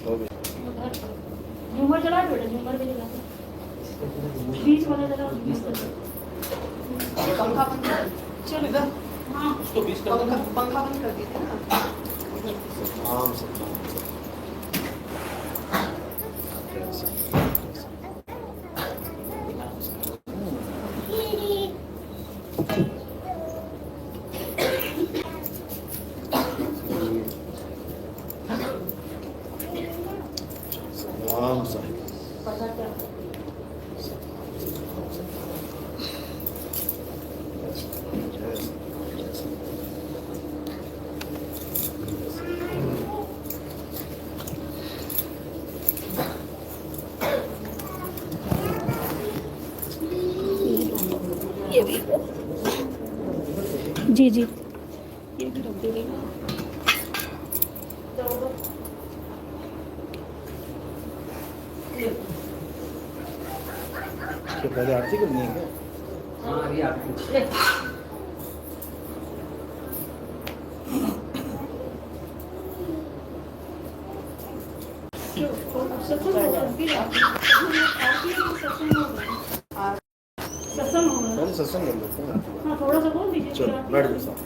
झूमर जला बेटा, झूमर भी जला, बीच वाला जला, पंखा बंद कर। चलो इधर हाँ उसको बीच का पंखा बंद कर दीजिए ना। आम से आम साहिब पता क्या ये भी जी जी ये भी रख देंगे तो पहले आरती करनी है क्या? हाँ अभी आरती। पहले सत्संग कर लेते हैं। हाँ थोड़ा सा बोल दीजिए। चलो बैठ जाओ साहब,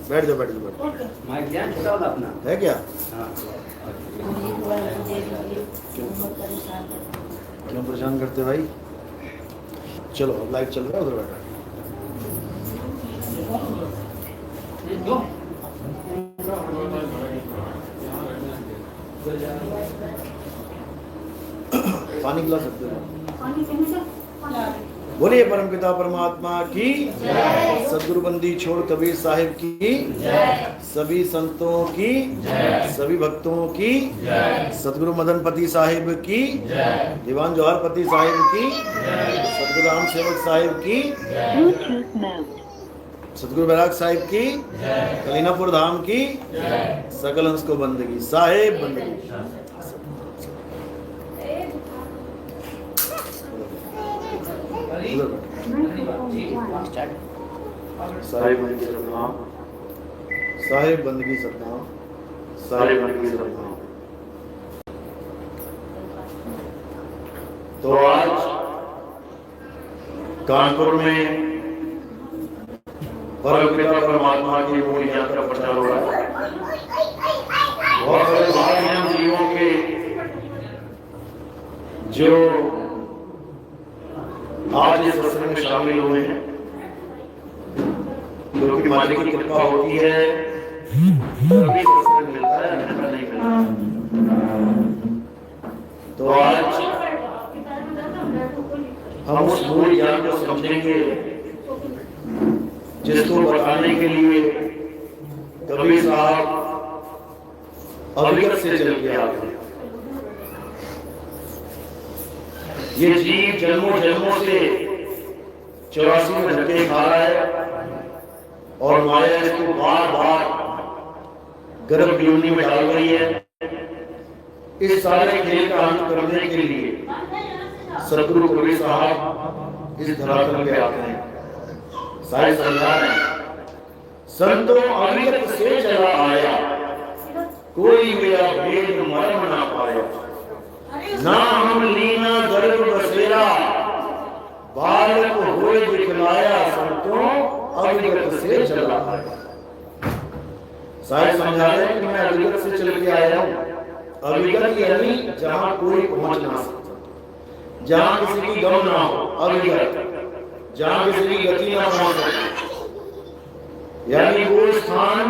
बैठ जाओ बैठ जाओ बैठ और क्या? माइक ध्यान छोटा वाला अपना। जाओ। है क्या? हाँ क्यों परेशान करते भाई? चलो अब लाइट चल रहा है, उधर बैठो। जो पानी गिला सकते हो? पानी कहीं से? बोलिए परमपिता परमात्मा की सदगुरु बंदी छोड़ कबीर साहिब की, सभी संतों की, सभी भक्तों की, सदगुरु मदनपति साहिब की, दीवान जौहरपति साहिब की, सदगुरु राम सेवक साहिब की, सदगुरु बैराग साहिब की, कलीनापुर धाम की, सकल हंस को बंदगी साहिब बंदगी। साहिब बंदगी सतनाम, साहिब बंदगी सतनाम, साहिब बंदगी सतनाम। तो आज कानपुर में परमपिता परमात्मा की मूल ज्ञान का प्रचार हो रहा है। बहुत सारे महान जीवों के जो आज इस सत्संग में शामिल हुए हैं, क्योंकि मालिक की कृपा होती है तभी सत्संग मिलता है, अन्यथा नहीं मिलता। तो आज हम उस मूल ज्ञान को समझेंगे जिसको बताने के लिए कबीर साहब अविगत से चल के आते हैं। ये जीव जन्मों जन्मों से 84 में धक्के खा रहा है और माया इसको बार बार गर्भ योनि में डाल रही है। इस सारे खेल का अंत करने के लिए सदगुरु कबीर साहब इस धरातल पे आते हैं। सारे संसार है संतों अविगत से चला आया, कोई मेरा भेद मर्म ना पाया। नाम लीना गर्भ बसेरा, बालक होए दिखलाया, संतों अविगत से चला आया। सारे समझा रहे कि मैं अविगत से चल के आया हूं। अविगत यानी जहां कोई पहुंच ना सकता, जहां किसी की गम ना हो, अविगत जहां किसी की गति ना पहुंच सके, यानी वो स्थान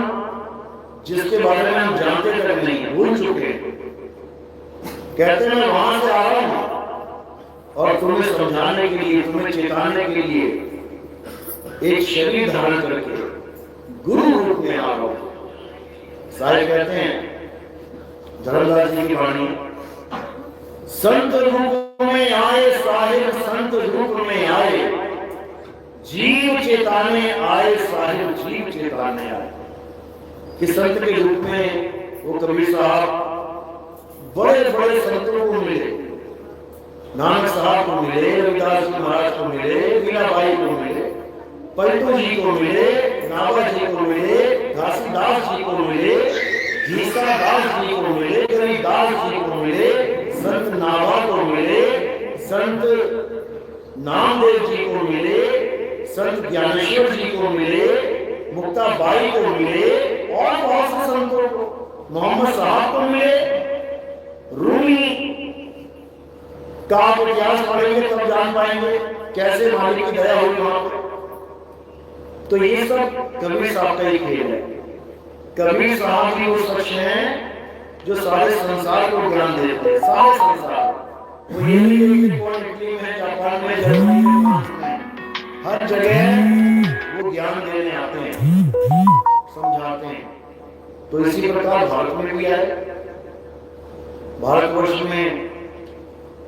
जिसके बारे में हम जानते तक नहीं, भूल चुके हैं। कहते हैं मैं वहां से आ रहा हूं और तुम्हें समझाने के लिए, तुम्हें चेताने के लिए एक शरीर धारण करके गुरु रूप में आ रहा हूं। सारे कहते हैं धर्मदास जी की वाणी, संत रूप में आए साहिब, संत रूप में आए, जीव चेताने आए साहिब, जीव चेताने आए। कि संत के रूप में वो कबीर साहब बड़े बड़े संतों को मिले, नानक साहब को मिले, रविदास जी महाराज को मिले, मीराबाई को मिले, पलटू जी को मिले, नावा जी को मिले, घासीदास जी को मिले, घीसा दास जी को मिले, गरीदास जी को मिले, नाभा को मिले, संत नामदेव जी को मिले, संत ज्ञानेश्वर जी को मिले, मुक्ताबाई को मिले और बहुत से संतों को, मोहम्मद साहब को मिले। रूमी का आप इतिहास पढ़ेंगे तब जान पाएंगे कैसे मालिक की दया हुई वहां पर। तो ये सब कबीर साहब का ही खेल है। कबीर साहब ही वो शख्स हैं जो सारे संसार को ज्ञान देते हैं, सारे संसार। वो ये नहीं देखते कौन इटली में, जापान में, जर्मनी में, फ्रांस में, हर जगह वो ज्ञान देने आते हैं, समझाते हैं। तो इसी प्रकार भारत में भी आए, भारतवर्ष में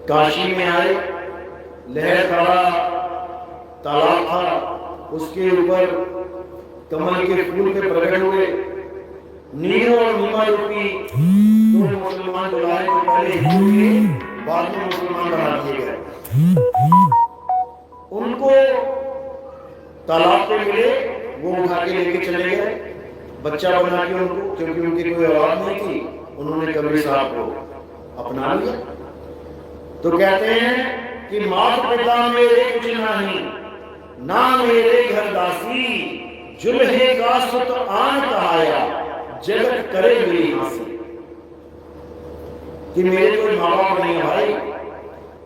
काशी में आए, लहरखाड़ा तालाब था, उसके ऊपर कमल के फूल पे प्रकट हुए। नीरो और नीमा रूपी दो मुसलमान बुलाए तो पहले हिंदू थे, बाद में मुसलमान बना दिए गए। उनको तालाब पे मिले, वो उठा के लेके चले गए, बच्चा बना के उनको, क्योंकि उनकी कोई औलाद नहीं थी, उन्होंने कबीर साहब को अपना लिया। तो कहते हैं कि मात पिता मेरे कुछ नहीं, ना मेरे घर दासी, जुल्हे का सुत आन कहाया, जगत करे मेरी हासी। कि मेरे कोई माँ बाप नहीं है भाई,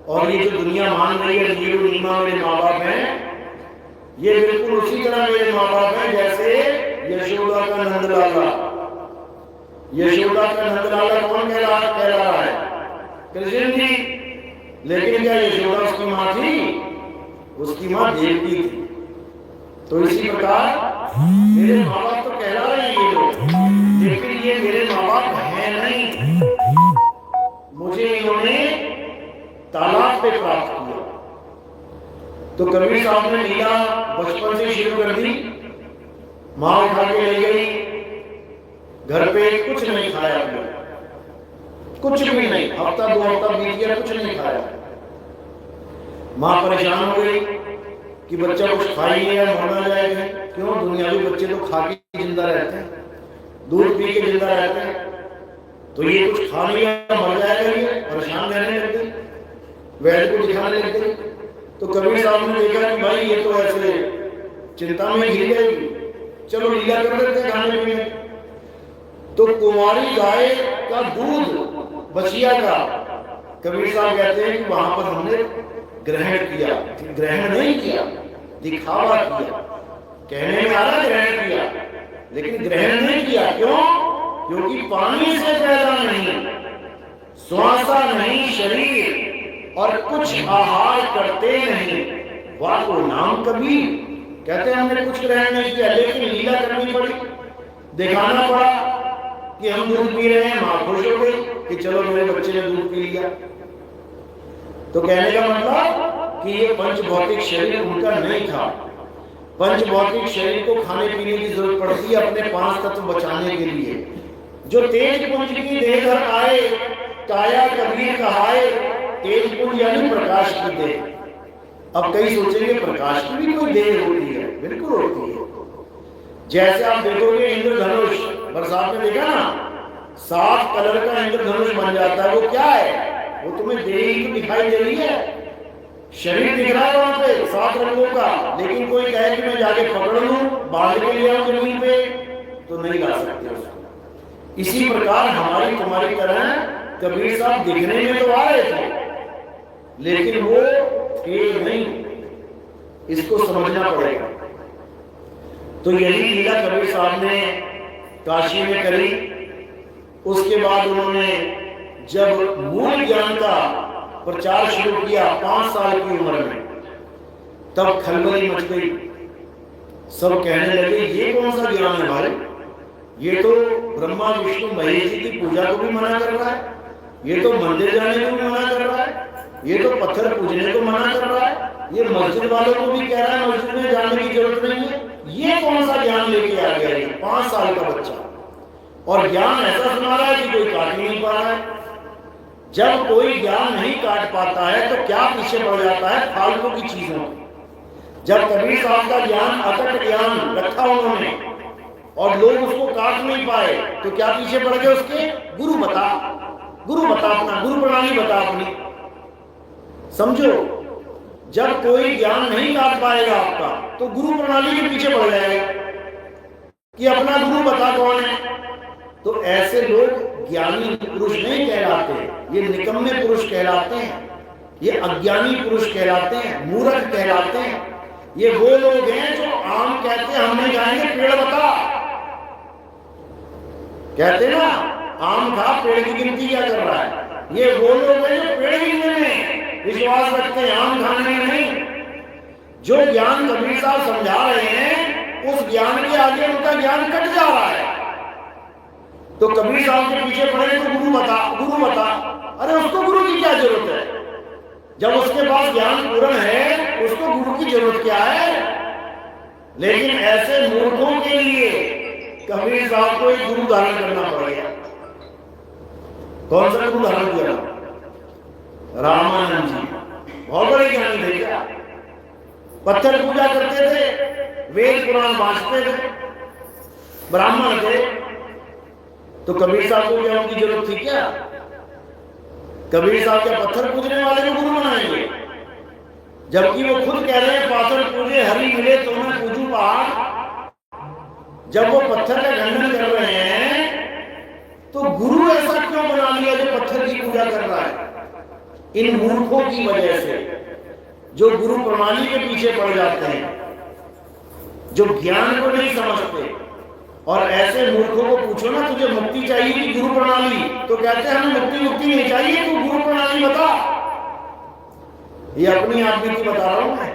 और ये जो दुनिया मान रही है नीरू नीमा मेरे माँ बाप हैं, ये बिल्कुल उसी तरह मेरे माँ बाप हैं जैसे यशोदा का नंदलाला। यशोदा का नंदलाला कौन कह रहा है? कृष्ण जी। लेकिन क्या यशोदा उसकी माँ थी? उसकी माँ देवकी थी। तो इसी प्रकार मेरे माँ बाप तो कहला रहे हैं ये लोग, लेकिन ये मेरे माँ बाप है नहीं। मुझे इन्होंने तालाब पे प्राप्त किया। तो कबीर साहब ने लीला बचपन से शुरू कर दी। माँ उठा के ले गई, घर पे कुछ नहीं खाया, कुछ भी नहीं, हफ्ता दो हफ्ता बीत गया, कुछ नहीं खाया। माँ परेशान हो गई कि बच्चा कुछ खा ही नहीं, मरना जाएगा। क्यों? दुनियावी बच्चे तो खा के जिंदा रहते हैं, दूध पी के जिंदा रहते हैं, तो ये कुछ खा लिया मर जाएगा। ये परेशान रहने लग गई, वैद्य को दिखाने लग गई। तो कबीर साहब ने देखा कि भाई ये तो ऐसे चिंता में घिर गई, चलो लीला कर देते खाने पीने। तो कुंवारी गाय का दूध बछिया का, कबीर साहब कहते हैं कि वहां पर हमने ग्रहण किया, ग्रहण नहीं किया, दिखावा किया। कहने में आ रहा ग्रहण किया, लेकिन ग्रहण नहीं किया। क्यों? क्योंकि पानी से पैदा नहीं, श्वासा नहीं शरीर, और कुछ आहार करते नहीं। वाह को नाम कबीर। कहते हैं हमने कुछ ग्रहण नहीं किया, लेकिन लीला करनी पड़ी, दिखाना पड़ा कि हम दूध पी रहे हैं। मां खुश हो गई कि चलो मेरे बच्चे ने दूध पी लिया। तो कहने का मतलब कि ये पंच भौतिक शरीर उनका नहीं था। पंच भौतिक शरीर को खाने पीने की जरूरत पड़ती है अपने 5 तत्व बचाने के लिए। जो तेज पुंज की देह धर आए, काया कबीर कहाए, तेज पुंज यानी प्रकाश की देह। अब कई सोचेंगे प्रकाश की भी कोई देह होती है? बिल्कुल होती है। जैसे आप देखोगे इंद्रधनुष, बरसात में देखा ना, 7 कलर का इंद्रधनुष बन जाता है। वो क्या है? वो तुम्हें देह तो दिखाई दे रही है, शरीर दिख रहा है वहां पे 7 रंगों का, लेकिन कोई कहे कि मैं जाके पकड़ लूं, बांध के ले आऊं जमीन पे, तो नहीं ला सकते उसको। इसी प्रकार हमारी तुम्हारी तरह कबीर साहब दिखने में तो आ रहे थे, लेकिन वो थे नहीं। इसको समझना पड़ेगा। तो यही लीला कबीर साहब ने काशी में करी। उसके बाद उन्होंने जब मूल ज्ञान का प्रचार शुरू किया 5 साल की उम्र में, तब खलबली मच गई। सब कहने लगे ये कौन सा ज्ञान है भाई? ये तो ब्रह्मा विष्णु महेश जी की पूजा को भी मना कर रहा है, ये तो मंदिर जाने को भी मना कर रहा है, ये तो पत्थर पूजने को मना कर रहा है, ये मस्जिद वालों को भी कह रहा है मस्जिद में जाने की जरूरत नहीं है। ये कौन सा ज्ञान लेके आ गया ये 5 साल का बच्चा? और ज्ञान ऐसा सुना रहा है कि कोई काट नहीं पा रहा है। जब कोई ज्ञान नहीं काट पाता है तो क्या पीछे पड़ जाता है? फालतू की चीजों। जब कबीर साहब का ज्ञान, अकट ज्ञान रखा उन्होंने, और लोग उसको काट नहीं पाए, तो क्या पीछे पड़ गए उसके? गुरु बता, गुरु बता अपना, गुरु प्रणाली बता अपनी। समझो, जब कोई ज्ञान नहीं काट पाएगा आपका तो गुरु प्रणाली के पीछे पड़ जाएगा कि अपना गुरु बता कौन है। तो ऐसे लोग ज्ञानी पुरुष नहीं कहलाते, ये निकम्मे पुरुष कहलाते हैं, ये अज्ञानी पुरुष कहलाते हैं, मूर्ख कहलाते हैं। ये वो लोग हैं जो आम कहते हैं हम नहीं खाएंगे, पेड़ बता। कहते ना आम खा, पेड़ की गिनती क्या कर रहा है। ये वो लोग हैं जो पेड़ गिनने में विश्वास रखते हैं, आम खाने में नहीं। जो ज्ञान कबीर साहब समझा रहे हैं उस ज्ञान के आगे उनका ज्ञान कट जा रहा है। तो कबीर साहब के पीछे पड़े तो गुरु बता, गुरु बता। अरे उसको गुरु की क्या जरूरत है? जब उसके पास ज्ञान पूर्ण है उसको गुरु की जरूरत क्या है? लेकिन ऐसे मूर्खों के लिए कबीर साहब को एक गुरु धारण करना पड़ेगा। कौन सा गुरु धारण किया? रामानंद जी, बहुत बड़े ज्ञानी थे क्या? पत्थर पूजा करते थे, वेद पुराण बांटते थे, ब्राह्मण थे। तो कबीर साहब को क्या उनकी जरूरत थी क्या? कबीर साहब क्या पत्थर पूजने वाले को गुरु बनाएंगे? जबकि वो खुद कह रहे हैं पाथर पूजे हरि मिले तो मैं पूजू पहाड़। जब वो पत्थर का खंडन कर रहे हैं तो गुरु ऐसा क्यों बना लिया जो पत्थर की पूजा कर रहा है? इन मूर्खों की वजह से, जो गुरु प्रणाली के पीछे पड़ जाते हैं, जो ज्ञान को नहीं समझते। और ऐसे मूर्खों को पूछो ना तुझे मुक्ति चाहिए कि गुरु प्रणाली, तो कहते हैं हमें मुक्ति नहीं चाहिए, तू गुरु प्रणाली बता। ये अपनी आप बीती बता रहा हूं मैं।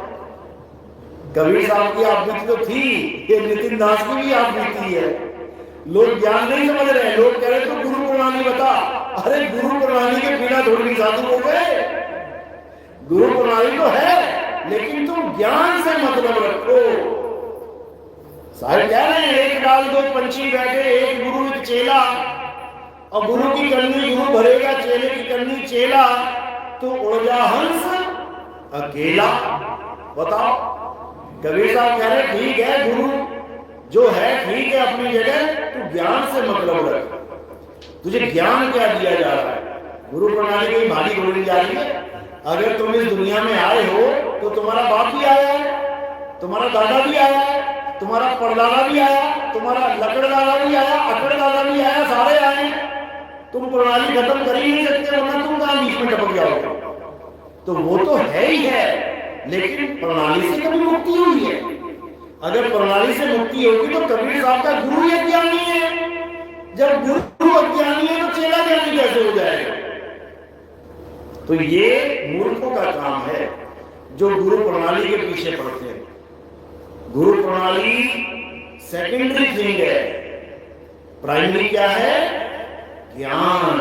कबीर साहब की आप बीती तो थी, ये नितिन दास की भी आप बीती है। लोग ज्ञान नहीं समझ रहे, लोग कह रहे तो गुरु प्रणाली बता। अरे गुरु प्रणाली के बिना थोड़ी साधु हो गए। गुरु प्रणाली तो है लेकिन तुम ज्ञान से मतलब रखो। सारे कह रहे हैं एक डाल दो पंछी बैठे, एक गुरु एक चेला, और गुरु की करनी गुरु भरेगा, चेले की करनी चेला, तो उड़ जा हंस अकेला। बताओ, कबीर साहब कह रहे ठीक है गुरु जो है ठीक है अपनी जगह, तू ज्ञान से मतलब रख। तुझे ज्ञान क्या दिया जा रहा है? गुरु प्रणाली की भारी बोली जा रही है। अगर तुम इस दुनिया में आए हो तो तुम्हारा बाप भी आया है, तुम्हारा दादा भी आया है, तुम्हारा परदादा भी आया, तुम्हारा लकड़ दादा भी आया, अकड़ दादा भी आया, सारे आए। तुम प्रणाली खत्म कर ही नहीं सकते, वरना तुम कहां बीच में टपक जाओगे। तो वो तो है ही है, लेकिन प्रणाली से कभी मुक्ति हुई है? अगर प्रणाली से मुक्ति होगी तो कबीर साहब का गुरु ही अज्ञानी है। जब गुरु अज्ञानी है तो चेला ज्ञानी कैसे हो जाएगा? तो ये मूर्खों का काम है जो गुरु प्रणाली के पीछे पड़ते हैं। गुरु प्रणाली सेकेंडरी थिंग है, प्राइमरी क्या है? ज्ञान।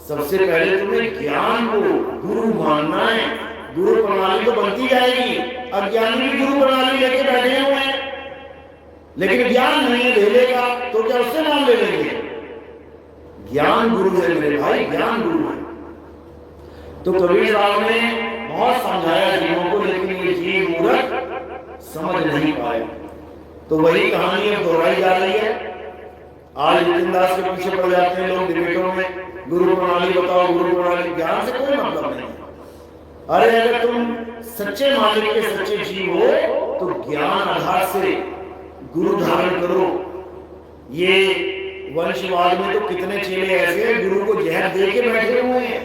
सबसे पहले तुम्हें ज्ञान को गुरु मानना है। गुरु प्रणाली तो बनती जाएगी, अज्ञानी भी गुरु प्रणाली लेके बैठे हुए हैं, लेकिन ज्ञान नहीं है, ले लेगा तो क्या उससे नाम ले लेंगे? ज्ञान गुरु है मेरे भाई, ज्ञान गुरु है। तो कबीर साहब ने बहुत समझाया जीवों को, लेकिन ये जीव मूर्ख समझ नहीं पाए। तो वही कहानी अब दोहराई जा रही है। आज नितिन दास के पीछे पड़ जाते हैं लोग डिबेटों में, गुरु प्रणाली बताओ, गुरु प्रणाली। ज्ञान से कोई मतलब नहीं। अरे अगर तुम सच्चे मालिक के सच्चे जीव हो तो ज्ञान आधार से गुरु धारण करो। ये वंशवाद में तो कितने चेले ऐसे हैं गुरु को जहर दे के बैठे हुए हैं,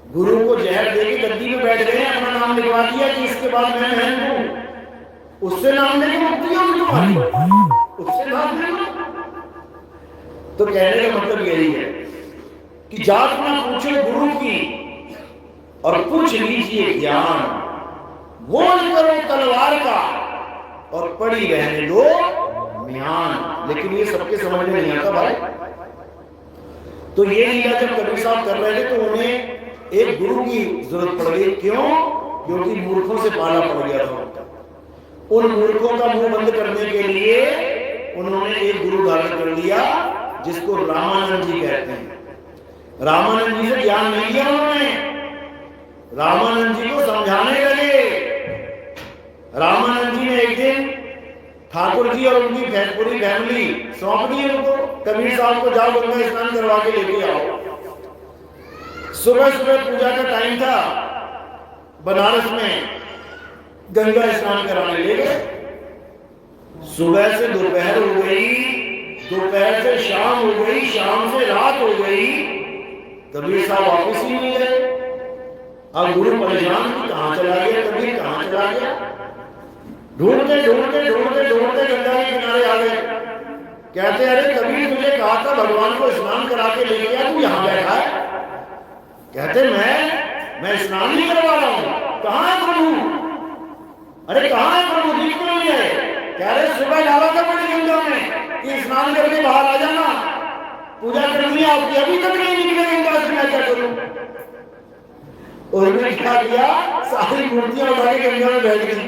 गुरु को जहर दे के गद्दी में बैठ गए, अपना नाम लिखवा दिया कि इसके बाद मैं महंत हूं। उससे नाम लेके मुक्ति होगी तुम्हारी, उससे नाम लेना। तो कहने का मतलब यही है कि जात ना पूछो गुरु की और पूछ लीजिए ज्ञान। बोल करो तलवार का और पड़ी रहने दो म्यान। लेकिन ये सबके समझ में नहीं आता भाई। तो ये लीला जब कबीर साहब कर रहे थे तो उन्हें एक गुरु की जरूरत पड़ गई। क्यों? क्योंकि मूर्खों से पाला पड़ गया था। उन मूर्खों का मुंह बंद करने के लिए उन्होंने एक गुरु धारण कर लिया जिसको रामानंद जी कहते हैं। रामानंद जी से ज्ञान नहीं लिया उन्होंने, रामानंद जी को समझाने लगे। रामानंद जी ने एक दिन ठाकुर जी और उनकी पूरी फैमिली सौंप दी उनको, कबीर साहब को जाओ गंगा स्नान करवा के लेके आओ। सुबह सुबह पूजा का टाइम था, बनारस में गंगा स्नान कराने ले गए। सुबह से दोपहर हो गई, दोपहर से शाम हो गई, शाम से रात हो गई, कबीर साहब वापस ही नहीं गए। अब गुरु परेशान कि कहाँ चला गया कबीर, कहाँ चला गया। ढूंढते ढूंढते ढूंढते ढूंढते गंगा के किनारे आ गए। कहते अरे कबीर तुझे कहा था भगवान को स्नान करा के ले गया, तू यहाँ बैठा है। कहते मैं स्नान नहीं करवा रहा हूँ। कहाँ है प्रभु? अरे कहाँ है प्रभु, दिख क्यों नहीं है? कह रहे सुबह डाला था बड़ी गंगा में कि स्नान करके बाहर आ जाना, पूजा करनी आपकी, अभी तक नहीं निकले गंगा से, मैं क्या करूं? उन्होंने क्या किया, सारी मूर्तियां उठा के गंगा में बैठ गई।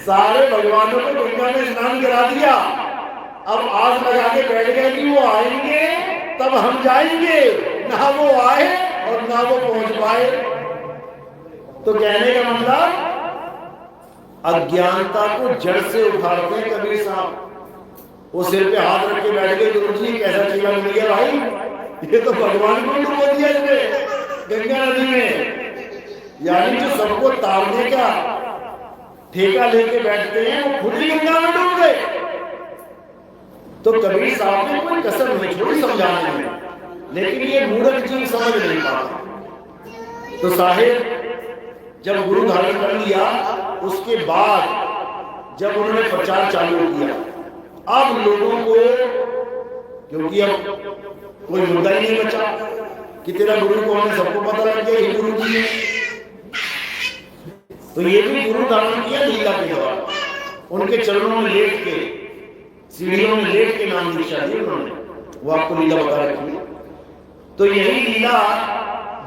सारे भगवानों को गंगा में स्नान करा दिया। अब आस लगा के बैठ गए कि वो आएंगे तब हम जाएंगे, ना वो आए और ना वो पहुंच पाए। तो कहने का मतलब अज्ञानता को जड़ से उखाड़ते हैं कबीर साहब। वो सिर पे हाथ रख के बैठ गए, गुरु जी कैसा चीला मिल गया भाई, ये तो भगवान को डुबो दिया इसने गंगा नदी में। यानी जो सबको तारने का ठेका लेके बैठते हैं वो खुद ही गंगा में डूब गए। तो कबीर साहब ने कोई कसर नहीं छोड़ी समझाने में, लेकिन ये मूर्ख जी समझ नहीं पाता। तो साहिब जब गुरु धारण कर लिया, उसके बाद जब उन्होंने प्रचार चालू किया, अब लोगों को, क्योंकि अब कोई मुद्दा ही नहीं बचा कि तेरा गुरु कौन है, सबको पता लग गया ये गुरु जी है। तो ये भी गुरु धारण किया लीला के द्वारा, उनके चरणों में लेट के, सीढ़ियों में लेट के नाम दीक्षा दी उन्होंने, वो आपको लीला बता रखी है। तो यही लीला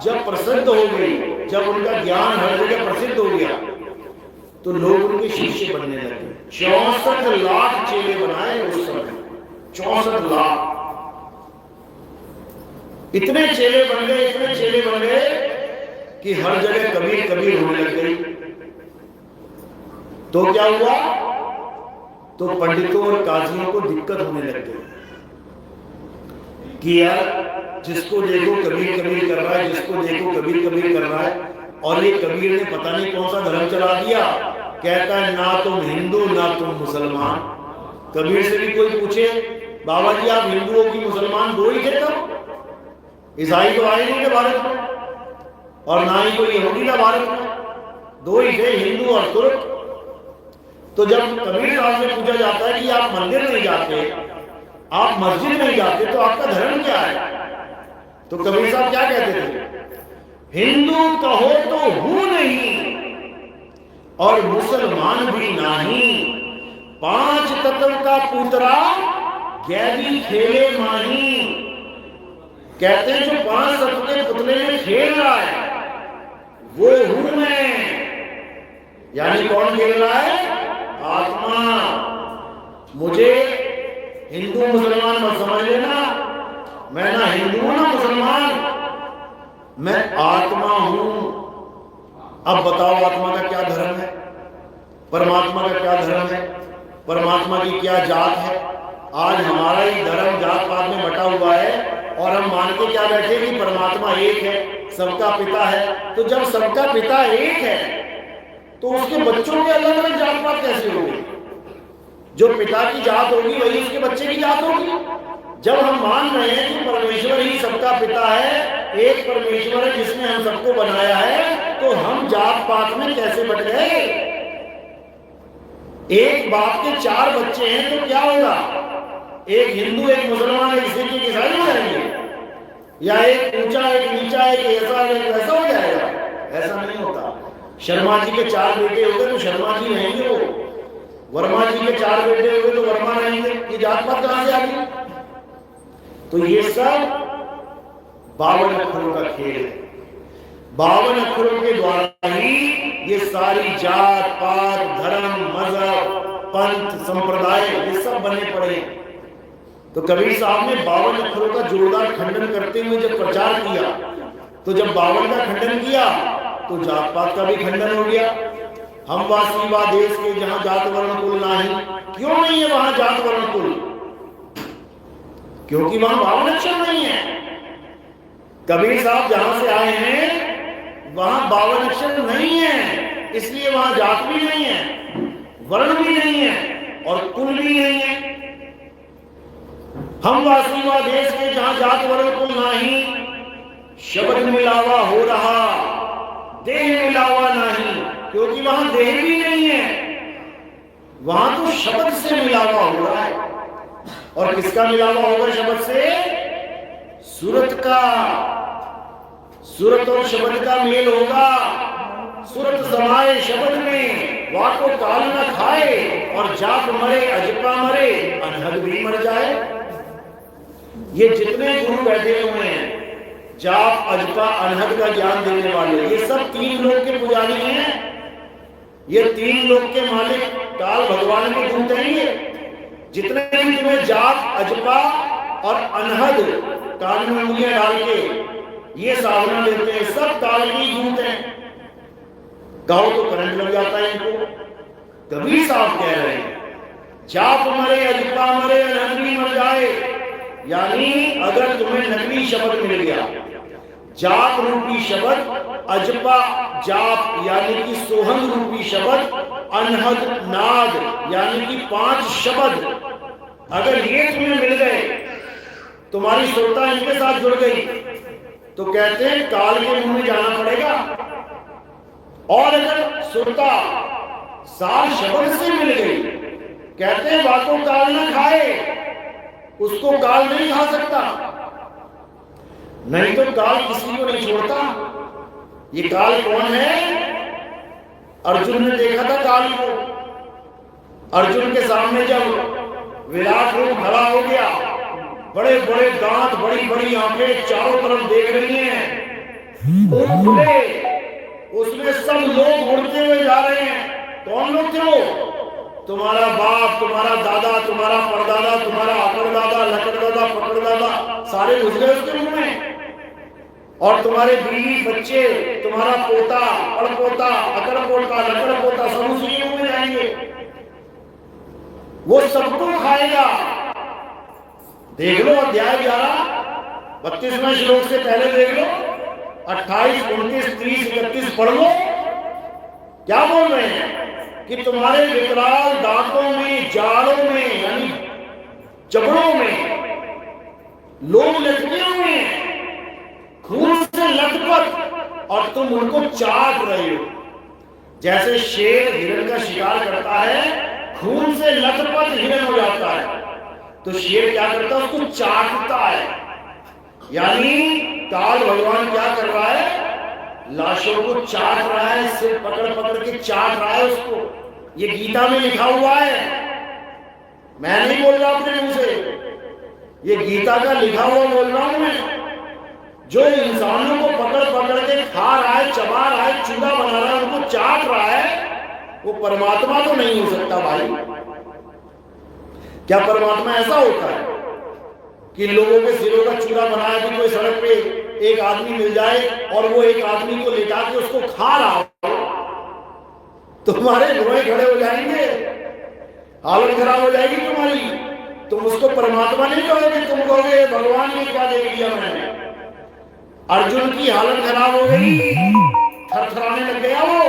जब प्रसिद्ध हो गई, जब उनका ज्ञान हर जगह प्रसिद्ध हो गया, तो लोग उनके शिष्य बनने लगे। 64 लाख चेले बनाए उस समय, 64 लाख। इतने चेले बन गए, इतने चेले बन गए कि हर जगह कबीर कबीर होने लग गई। तो क्या हुआ, तो पंडितों और काजियों को दिक्कत होने लग गई कि यार जिसको देखो कबीर कबीर कर रहा है, जिसको देखो कबीर कबीर कर रहा है, और ये कबीर ने पता नहीं कौन सा धर्म चला दिया। कहता है ना तुम हिंदू ना तुम मुसलमान। कबीर से भी कोई पूछे बाबा जी आप हिंदू हो कि मुसलमान, दो ही थे तब, ईसाई तो आए नहीं थे भारत में, और ना ही कोई यहूदी था भारत में, दो ही थे, हिंदू और तुर्क। तो जब कबीर साहब से पूछा जाता है कि आप मंदिर नहीं जाते, आप मस्जिद नहीं जाते, तो आपका धर्म क्या है? तो कबीर साहब क्या कहते थे, हिंदू कहो तो हूं नहीं और मुसलमान भी नहीं, 5 तत्व का पुतरा गैरी खेले माही। कहते हैं जो 5 तत्व के पुतले में खेल रहा है वो हूं मैं। यानी कौन खेल रहा है? आत्मा। मुझे हिंदू मुसलमान मत समझ लेना, मैं ना हिंदू हूं ना मुसलमान, मैं आत्मा हूं। अब बताओ आत्मा का क्या धर्म है, परमात्मा का क्या धर्म है, परमात्मा की क्या जात है? आज हमारा ही धर्म जात पात में बटा हुआ है और हम मान के क्या बैठे कि परमात्मा एक है, सबका पिता है। तो जब सबका पिता एक है तो उसके बच्चों के अलग अलग जात पात कैसे होगी? जो पिता की जात होगी वही उसके बच्चे की जात होगी। जब हम मान रहे हैं कि परमेश्वर ही सबका पिता है, एक परमेश्वर है जिसने हम सबको बनाया है, तो हम जात पात में कैसे बट गए? एक बाप के 4 बच्चे हैं तो क्या होगा? एक हिंदू एक मुसलमान एक सिख एक ईसाई हो जाएंगे, या एक ऊंचा एक नीचा एक ऐसा एक वैसा हो जाएगा? ऐसा नहीं होता। शर्मा जी के 4 बेटे हो गए तो शर्मा जी रहेंगे, वो वर्मा जी के 4 बेटे हो गए तो वर्मा रहेंगे। ये जात पात कहां से आ गई? तो ये सब 52 अक्षरों का खेल है। 52 अक्षरों के द्वारा ही ये सारी जात पात धर्म मजहब पंथ संप्रदाय ये सब बने पड़े। तो कबीर साहब ने 52 अक्षरों का जोरदार खंडन करते हुए जब प्रचार किया, तो जब 52 का खंडन किया तो जात पात का भी खंडन हो गया। हम वासी वा देश के जहां जात वर्ण कुल नहीं। क्यों नहीं है वहां जात वर्ण कुल? क्योंकि वहां 52 अक्षर नहीं है। कबीर साहब जहां से आए हैं वहां 52 अक्षर नहीं है, इसलिए वहां जात भी नहीं है, वर्ण भी नहीं है और कुल भी नहीं है। हम वासी व देश के जहां जात वर्ण कुल नहीं, शब्द मिलावा हो रहा, देह मिलावा नहीं, क्योंकि वहां देह भी नहीं है, वहां तो शब्द से मिलावा हो रहा है। और किसका मिलावा होगा शब्द से? सूरत का। सूरत और शब्द का मेल होगा। सूरत समाए शब्द में, वाको काल न खाए, और जाप मरे अजपा मरे, अनहद भी मर जाए। ये जितने गुरु बैठे हुए हैं, जाप अजपा अनहद का ज्ञान देने वाले, ये सब 3 लोक के पुजारी हैं। ये 3 लोक के मालिक काल भगवान को ढूंढते हैं। जितने भी तुम्हें जाप अजपा और अनहद कान में उंगलियां डाल के ये साधना लेते हैं, सब काल की ढूंढते हैं। गाओ तो करंट लग जाता है इनको। कबीर साहब कह रहे हैं जाप मरे अजपा मरे अनहद भी मर जाए। यानी अगर तुम्हें नकली शब्द मिल गया, जाप रूपी शब्द, अजपा जाप यानी कि सोहंग रूपी शब्द, अनहद नाद यानी कि 5 शब्द, अगर ये तुम्हें मिल गए, तुम्हारी श्रोता इनके साथ जुड़ गई, तो कहते हैं काल के मुंह में जाना पड़ेगा। और अगर श्रोता 7 शब्द से मिल गई, कहते हैं वाको काल न खाए, उसको काल नहीं खा सकता। नहीं तो काल किसी को नहीं छोड़ता। ये काल कौन है? अर्जुन ने देखा था काल को। अर्जुन के सामने जब विराट रूप खड़ा हो गया, बड़े बड़े दांत, बड़ी बड़ी आंखें चारों तरफ देख रही हैं, खुले, उसमें सब लोग उड़ते हुए जा रहे हैं। कौन लोग थे वो? तुम्हारा बाप, तुम्हारा दादा, तुम्हारा परदादा, तुम्हारा अपरदादा, लकड़दादा, पकड़दादा, सारे घुस गए उसके मुंह में। और तुम्हारे बीवी बच्चे, तुम्हारा पोता, अड़पोता, अकड़पोता, लकड़पोता, सब उसी मुंह में जाएंगे। वो सबको खाएगा। देख लो अध्याय 11 32वें श्लोक से पहले देख लो, 28, 29, 30, 31 पढ़ लो। क्या बोल रहे हैं कि तुम्हारे विकराल दांतों में, जाड़ों में यानी जबड़ों में लोग लटके हुए हैं, खून से लथपथ, और तुम उनको चाट रहे हो। जैसे शेर हिरण का शिकार करता है, खून से लथपथ हिरण हो जाता है, तो शेर क्या करता है? उसको चाटता है। यानी काल भगवान क्या कर रहा है? लाशों को चाट रहा है, सिर पकड़ पकड़ के चाट रहा है उसको। ये गीता में लिखा हुआ है, मैं नहीं बोल रहा अपने मुंह से, ये गीता का लिखा हुआ बोल रहा हूं मैं। जो इंसानों को पकड़ पकड़ के खा रहा है, चबा रहा है, चूड़ा बना रहा है, उनको चाट रहा है, वो परमात्मा तो नहीं हो सकता भाई। क्या परमात्मा ऐसा होता है कि लोगों के सिरों का चूड़ा बनाया कि कोई सड़क पे एक आदमी मिल जाए और वो एक आदमी को लेटा के उसको खा रहा हो, तुम्हारे रोए खड़े हो जाएंगे, हालत खराब हो जाएगी तुम्हारी। तुम उसको परमात्मा नहीं कहोगे, तुम कहोगे भगवान ने क्या दे दिया मैंने। अर्जुन की हालत खराब हो गई, थरथराने लग गया वो,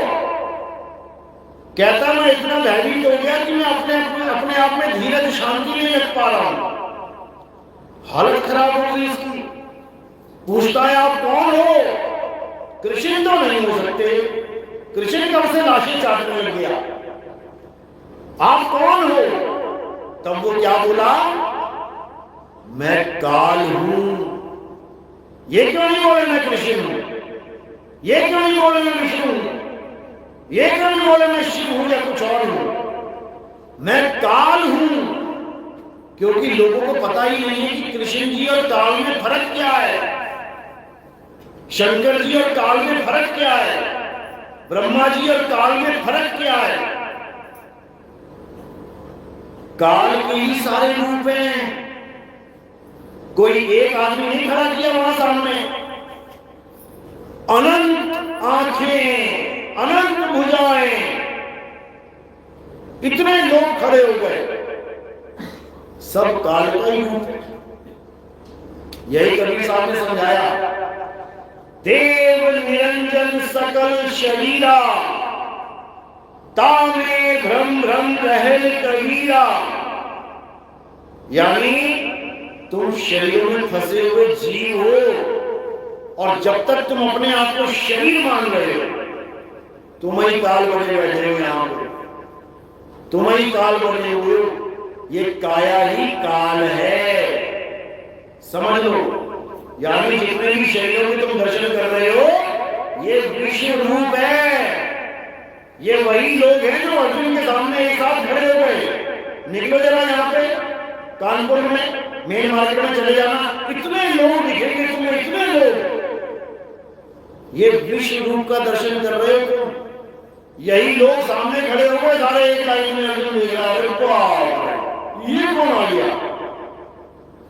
कहता मैं इतना भयभीत हो गया कि मैं अपने आप में धीरज शांति नहीं रख पा रहा हूं। हालत खराब हो गई इसकी। पूछता है आप कौन हो? कृष्ण तो नहीं हो सकते, कृष्ण कब से लाशें चाटने लग गया, आप कौन हो? तब वो क्या बोला? मैं काल हूं। ये क्यों नहीं बोले मैं कृष्ण हूं? ये क्यों नहीं बोले मैं विष्णु हूं? ये क्यों नहीं बोले मैं शिव हूं या कुछ और हूं? मैं काल हूं। क्योंकि लोगों को पता ही नहीं है कि कृष्ण जी और काल में फर्क क्या है, शंकर जी और काल में फर्क क्या है, ब्रह्मा जी और काल में फर्क क्या है। काल के ही सारे रूप हैं, कोई एक आदमी नहीं खड़ा किया वहां सामने। अनंत आंखें, अनंत भुजाएं, इतने लोग खड़े हो गए, सब काल का ही रूप है। यही कबीर साहब ने समझाया देव निरंजन सकल शरीरा, तामे भ्रम भ्रम रहल कबीरा। यानी तुम शरीर में फंसे हुए जीव हो और जब तक तुम अपने आप को शरीर मान रहे हो, तुम ही काल बने बैठे हो, यहां पे तुम ही काल बने हुए हो। ये काया ही काल है, समझ लो। यानी जितने भी शरीरों में तुम दर्शन कर रहे हो, ये विश्व रूप है। ये वही लोग हैं जो अर्जुन के सामने एक साथ खड़े हो गए। निकलो जरा यहाँ पे कानपुर में मेन मार्केट में चले जाना, इतने लोग दिखेंगे तुम्हें, इतने लोग। ये विश्व रूप का दर्शन कर रहे हो तुम। यही लोग सामने खड़े हो गए सारे एक लाइन में, अर्जुन देख रहा है, ये कौन आ गया?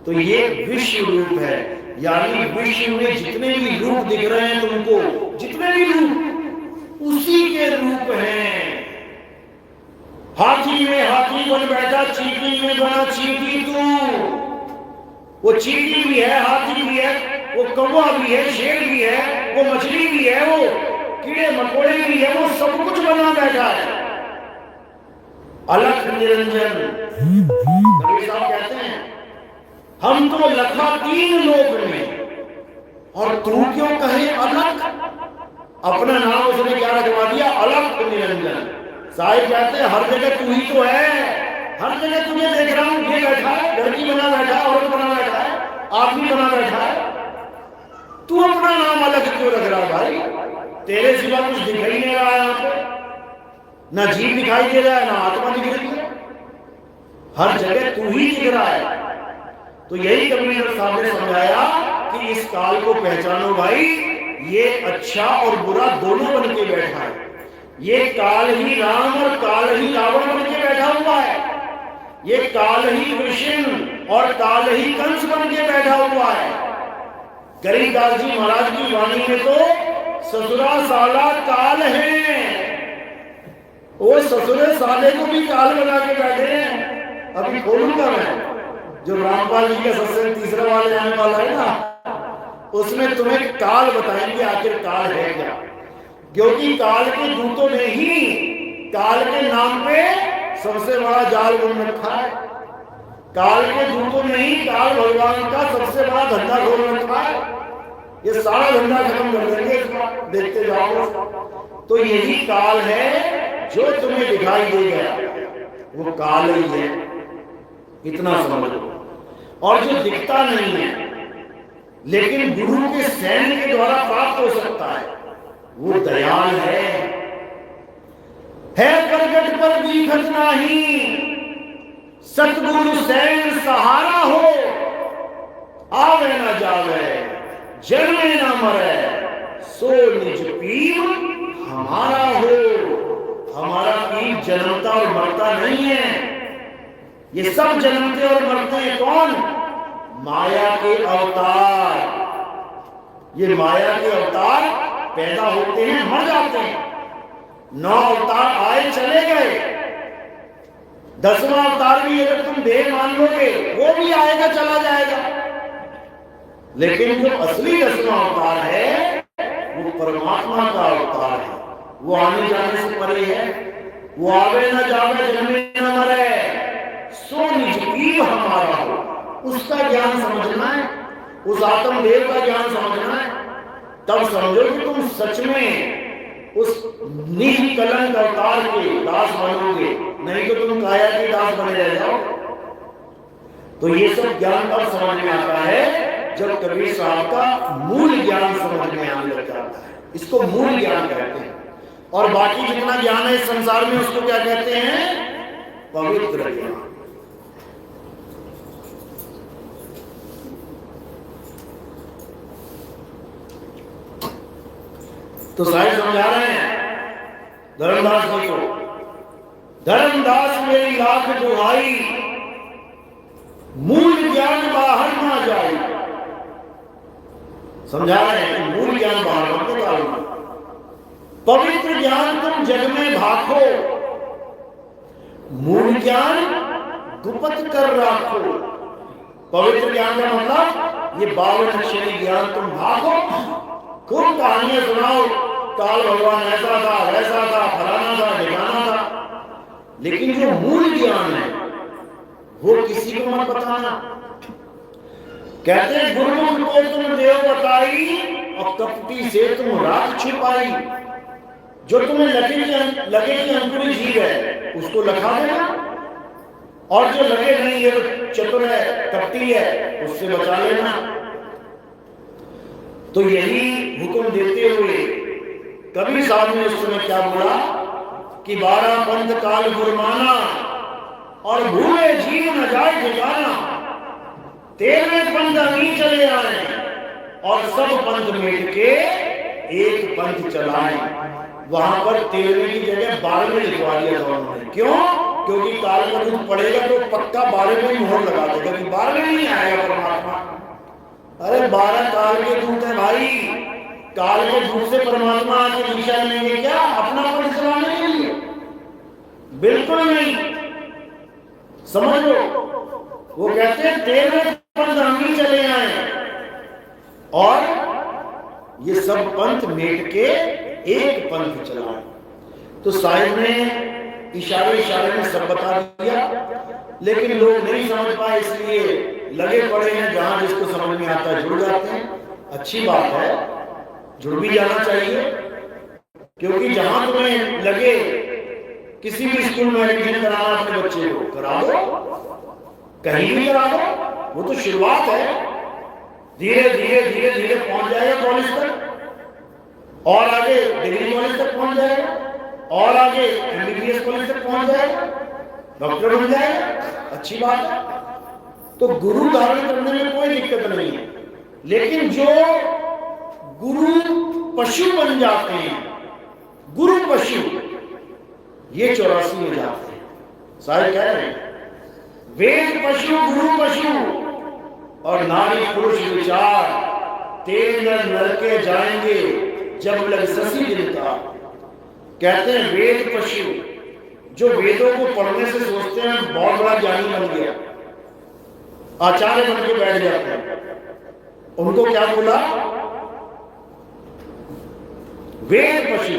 तो ये विश्व रूप है। यानी विश्व में जितने भी रूप दिख रहे हैं तुमको, जितने भी रूप उसी के रूप हैं। हाथी में हाथी बन बैठा, चींटी में बना चींटी तू। वो चींटी भी है, हाथी भी है, वो कौवा भी है, शेर भी है, वो मछली भी है, वो कीड़े मकोड़े भी है, वो सब कुछ बना बैठा है। अलख निरंजन कबीर साहब कहते हैं, हम तो लखा तीन लोक में और तू क्यों कहे अलख? अपना नाम उसने क्या रखवा दिया? अलख निरंजन। साहिब कहते हैं हर जगह तू ही तो है, हर जगह तुझे देख रहा हूं। ये बैठा है, लड़की बना बैठा है, औरत बना बैठा है, आदमी बना बैठा है। तू अपना नाम अलग क्यों रख रहा है भाई? तेरे सिवा कुछ दिखाई नहीं रहा है यहाँ पे, ना जीव दिखाई दे रहा है, ना आत्मा दिख रही है। हर जगह तू ही दिख रहा है। तो यही कबीर साहब ने समझाया कि इस काल को पहचानो भाई। ये अच्छा और बुरा दोनों बन के बैठा है। ये काल ही राम और काल ही रावण बन के बैठा हुआ है। ये काल ही कृष्ण और काल ही कंस बन के बैठा हुआ है। गरीबदास जी महाराज की वाणी में तो ससुरा साला काल है, वो ससुरे साले को भी काल बना के बैठे हैं। अभी खोलूंगा मैं जो रामपाल जी का सत्संग तीसरा वाले आने वाला है ना, उसमें तुम्हें काल बताएंगे आखिर काल है क्या। क्योंकि काल के दूतों ने ही काल के नाम पे सबसे बड़ा जाल बुन रखा है। काल के दूतों ने ही काल भगवान का सबसे बड़ा धंधा खोल रखा है। ये सारा धंधा खत्म कर देंगे, देखते जाओ। तो यही काल है जो तुम्हें दिखाई दे गया, वो काल ही है, इतना समझ लो। और जो दिखता नहीं है लेकिन गुरु के सैन्य के द्वारा प्राप्त हो सकता है, वो दयाल है प्रगट पर दिखत नहीं, सतगुरु सैन सहारा हो। आवे न जावे जन्मे न मरे, सो निज पीर हमारा हो। हमारा पीर जन्मता और मरता नहीं है। ये सब जन्मते और मरते हैं कौन? माया के अवतार। ये माया के अवतार पैदा होते हैं, मर जाते हैं। 9 अवतार आए चले गए, 10वां अवतार भी अगर तुम देह मान लोगे वो भी आएगा चला जाएगा। लेकिन जो असली 10वां अवतार है वो परमात्मा का अवतार है। वो आने जाने से परे है। वो आवे न जावे जन्मे न मरे, सो निज पीर हमारा हो। उसका ज्ञान समझना है, उस आत्मदेव का ज्ञान समझना है, तब समझो कि तुम सच में उस निष्कलंक अवतार के दास बनोगे। नहीं तो तुम काया के दास बने रह जाओ। तो ये सब ज्ञान तब समझ में आता है जब कबीर साहब का मूल ज्ञान समझ में आने लग जाता है। इसको मूल ज्ञान कहते हैं। और बाकी जितना ज्ञान है इस संसार में उसको क्या कहते हैं? पवित्र ज्ञान। तो साहिब समझा रहे हैं धर्मदास जी को, धर्मदास मेरी लाख दुहाई, मूल ज्ञान बाहर ना जाए। समझा रहे हैं मूल ज्ञान बाहर मत निकालना। पवित्र ज्ञान तुम जग में भाखो, मूल ज्ञान गुप्त कर रखो। पवित्र ज्ञान का मतलब ये 52 अक्षरी ज्ञान तुम भागो, खूब कहानियां सुनाओ, काल भगवान ऐसा था, वैसा था, फलाना था, ढिकाना था, लेकिन जो मूल ज्ञान है वो किसी को मत बताना। कहते हैं गुरुमुख को तुम देव बताई और कपटी से तुम रात छिपाई। जो तुम्हें लगे कि अंकुरी जीव है उसको लखा देना, और जो लगे नहीं ये तो चतुर है, कपटी है, उससे बचा लेना। तो यही हुक्म देते हुए कबीर साहब ने उस समय क्या बोला कि 12 पंथ काल गुरमाना और भूले जीव न जाए ठिकाना, 13 पंथ नहीं चले आए और सब पंथ मिट के एक पंथ चलाए। वहां पर 13 की जगह 12 लिखवा दिया था उन्होंने। क्यों? क्योंकि काल का दूध पड़ेगा तो पक्का 12 में मोहर लगा देगा कि 12 नहीं आएगा परमात्मा। अरे 12 काल के दूत है भाई, काल के दूत से परमात्मा आके दिशा लेंगे क्या अपना पंथ चलाने के लिए? बिल्कुल नहीं, समझ लो। वो कहते हैं 13 पंथ हम चले आए और ये सब पंथ मेट के एक पंथ चलाए। तो साहिब ने इशारे में सब बता दिया, लेकिन लोग नहीं समझ पाए, इसलिए लगे पड़े हैं। जहां जिसको समझ में आता है जुड़ जाते हैं। अच्छी बात है, जुड़ भी जाना चाहिए, क्योंकि जहां तुम्हें लगे किसी भी स्कूल में एडमिशन कराना अपने बच्चे को करा दो, कहीं भी करा दो, वो तो शुरुआत है। धीरे धीरे धीरे धीरे पहुंच जाएगा कॉलेज तक, और आगे डिग्री कॉलेज तक पहुंच जाएगा, और आगे एमबीबीएस कॉलेज तक पहुंच जाएगा, डॉक्टर बन जाएगा। अच्छी बात है। तो गुरु धारण करने में कोई दिक्कत नहीं है, लेकिन जो गुरु पशु बन जाते हैं, गुरु पशु, ये 84 में जाते हैं। सारे कह रहे हैं वेद पशु गुरु पशु और नारी पुरुष विचार, 13 नर के जाएंगे जब लग ससी दिलता। कहते हैं वेद पशु, जो वेदों को पढ़ने से सोचते हैं बहुत बड़ा ज्ञानी बन गया, आचार्य बन के बैठ जाते हैं, उनको क्या बोला? वेद पशु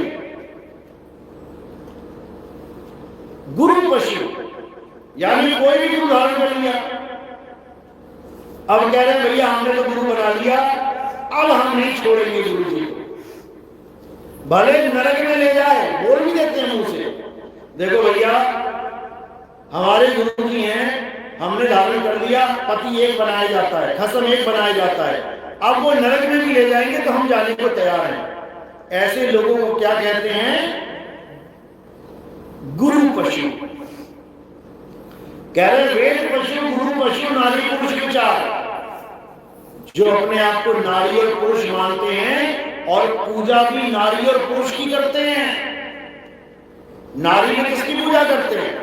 गुरु पशु, यानी कोई भी गुरु धारण कर लिया। अब कह रहे हैं भैया हमने तो गुरु बना लिया, अब हम नहीं छोड़ेंगे गुरु जी को, भले नरक में ले जाए। बोल भी देते हैं मुंह से, देखो भैया हमारे गुरु जी हैं, हमने धारण कर लिया, पति एक बनाया जाता है, खसम एक बनाया जाता है, अब वो नरक में भी ले जाएंगे तो हम जाने को तैयार हैं। ऐसे लोगों को क्या कहते हैं? गुरु पशु। कह रहे वेद पशु गुरु पशु नारी पुरुष विचार, जो अपने आप को नारी और पुरुष मानते हैं और पूजा भी नारी और पुरुष की करते हैं। नारी में किसकी पूजा करते हैं?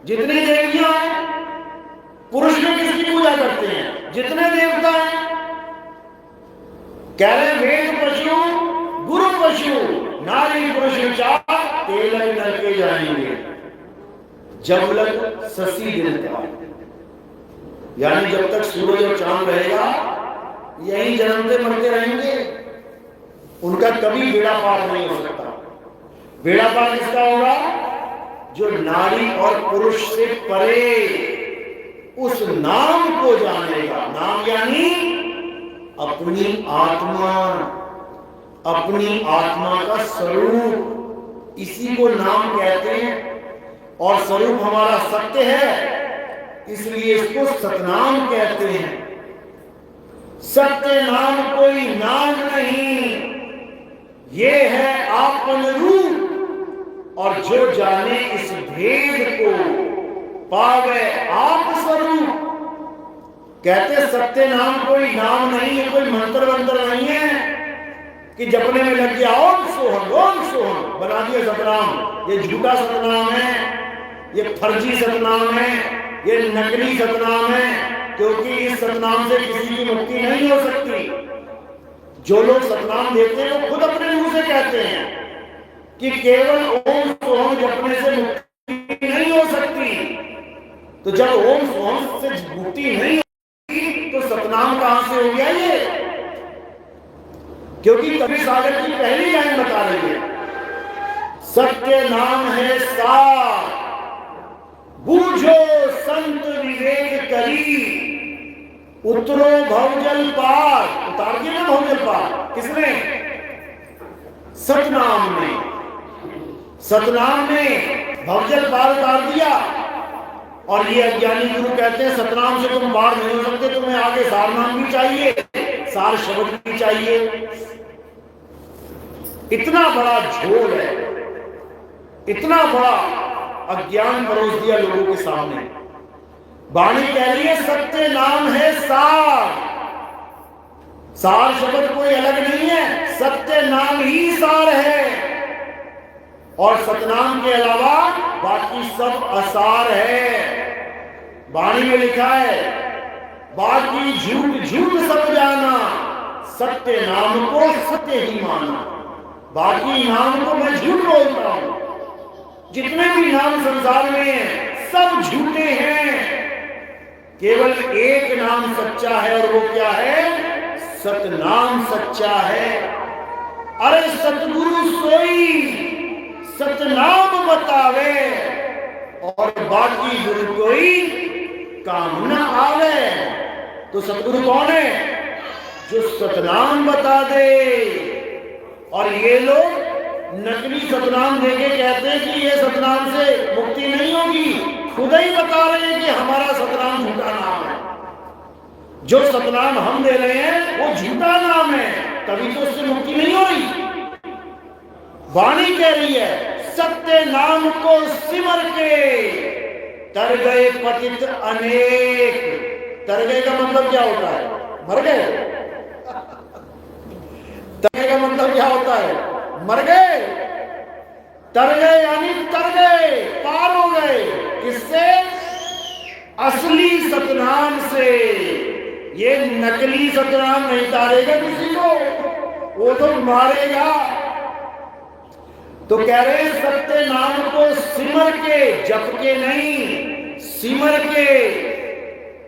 जितनी देवियां हैं। पुरुष में किसकी पूजा करते हैं? जितने देवता हैं। कह रहे वेद पशु गुरु पशु नारी पुरुष विचार, 13 नर के जाएंगे जब लग ससी दिलता। यानी जब तक सूरज और चांद रहेगा यही जन्मते मरते रहेंगे, उनका कभी बेड़ा पार नहीं हो सकता। बेड़ा पार किसका होगा? जो नारी और पुरुष से परे उस नाम को जानेगा। नाम यानी अपनी आत्मा, अपनी आत्मा का स्वरूप, इसी को नाम कहते हैं। और स्वरूप हमारा सत्य है, इसलिए इसको सतनाम कहते हैं। सत्य नाम कोई नाम नहीं, ये है आपन रूप। और जो जाने इस भेद को पावे आप स्वरूप। कहते सत्य नाम कोई नाम नहीं है, कोई मंत्र वंत्र नहीं है कि जपने में लग गया ओम सोहम बना दिया सतनाम। ये झूठा सतनाम है, ये फर्जी सतनाम है, ये नकली सतनाम है, क्योंकि इस सतनाम से किसी की मुक्ति नहीं हो सकती। जो लोग सतनाम देते हैं वो खुद अपने मुंह से कहते हैं कि केवल ओम सोहम जपने से मुक्ति नहीं हो सकती। तो जब ओम सोहम से मुक्ति नहीं होगी तो सतनाम कहां से हो गया? ये क्योंकि कबीर सागर की पहली लाइन बता रही है, सत्य नाम है सार, बूझो संत विवेक करी, उतरो भवजल पार। उतार दिया ना भवजल पार, किसने? सतनाम ने। सतनाम ने भवजल पार उतार दिया। और ये अज्ञानी गुरु कहते हैं सतनाम से तुम पार नहीं हो सकते, तुम्हें आगे सार नाम भी चाहिए, सार शब्द भी चाहिए। इतना बड़ा झोल है, इतना बड़ा अज्ञान परोस दिया लोगों के सामने। वाणी कह रही है सत्य नाम है सार। सार शब्द कोई अलग नहीं है, सत्य नाम ही सार है। और सतनाम के अलावा बाकी सब असार है। वाणी में लिखा है, बाकी झूठ झूठ सब जाना, सत्य नाम को सत्य ही माना। बाकी नाम को मैं झूठ बोलता हूं। जितने भी नाम संसार में हैं सब झूठे हैं, केवल एक नाम सच्चा है, और वो क्या है? सतनाम सच्चा है। अरे सतगुरु सोई सतनाम बतावे, और बाकी गुरु कोई काम न आवे। तो सतगुरु कौन है? जो सतनाम बता दे। और ये लोग नकली सतनाम देके कहते हैं कि ये सतनाम से मुक्ति नहीं होगी। खुद ही बता रहे हैं कि हमारा सतनाम झूठा नाम है। जो सतनाम हम दे रहे हैं वो झूठा नाम है, तभी तो उससे मुक्ति नहीं हो रही। वाणी कह रही है सत्य नाम को सिमर के तर गए पतित अनेक। तर गए का मतलब क्या होता है? मर गए। तर गए का मतलब क्या होता है? मर गए। तर गए यानी तर गए, पार हो गए। किससे? असली सतनाम से। ये नकली सतनाम नहीं तारेगा किसी को, वो तो मारेगा। तो कह रहे हैं सत्य नाम को सिमर के, जप के नहीं, सिमर के।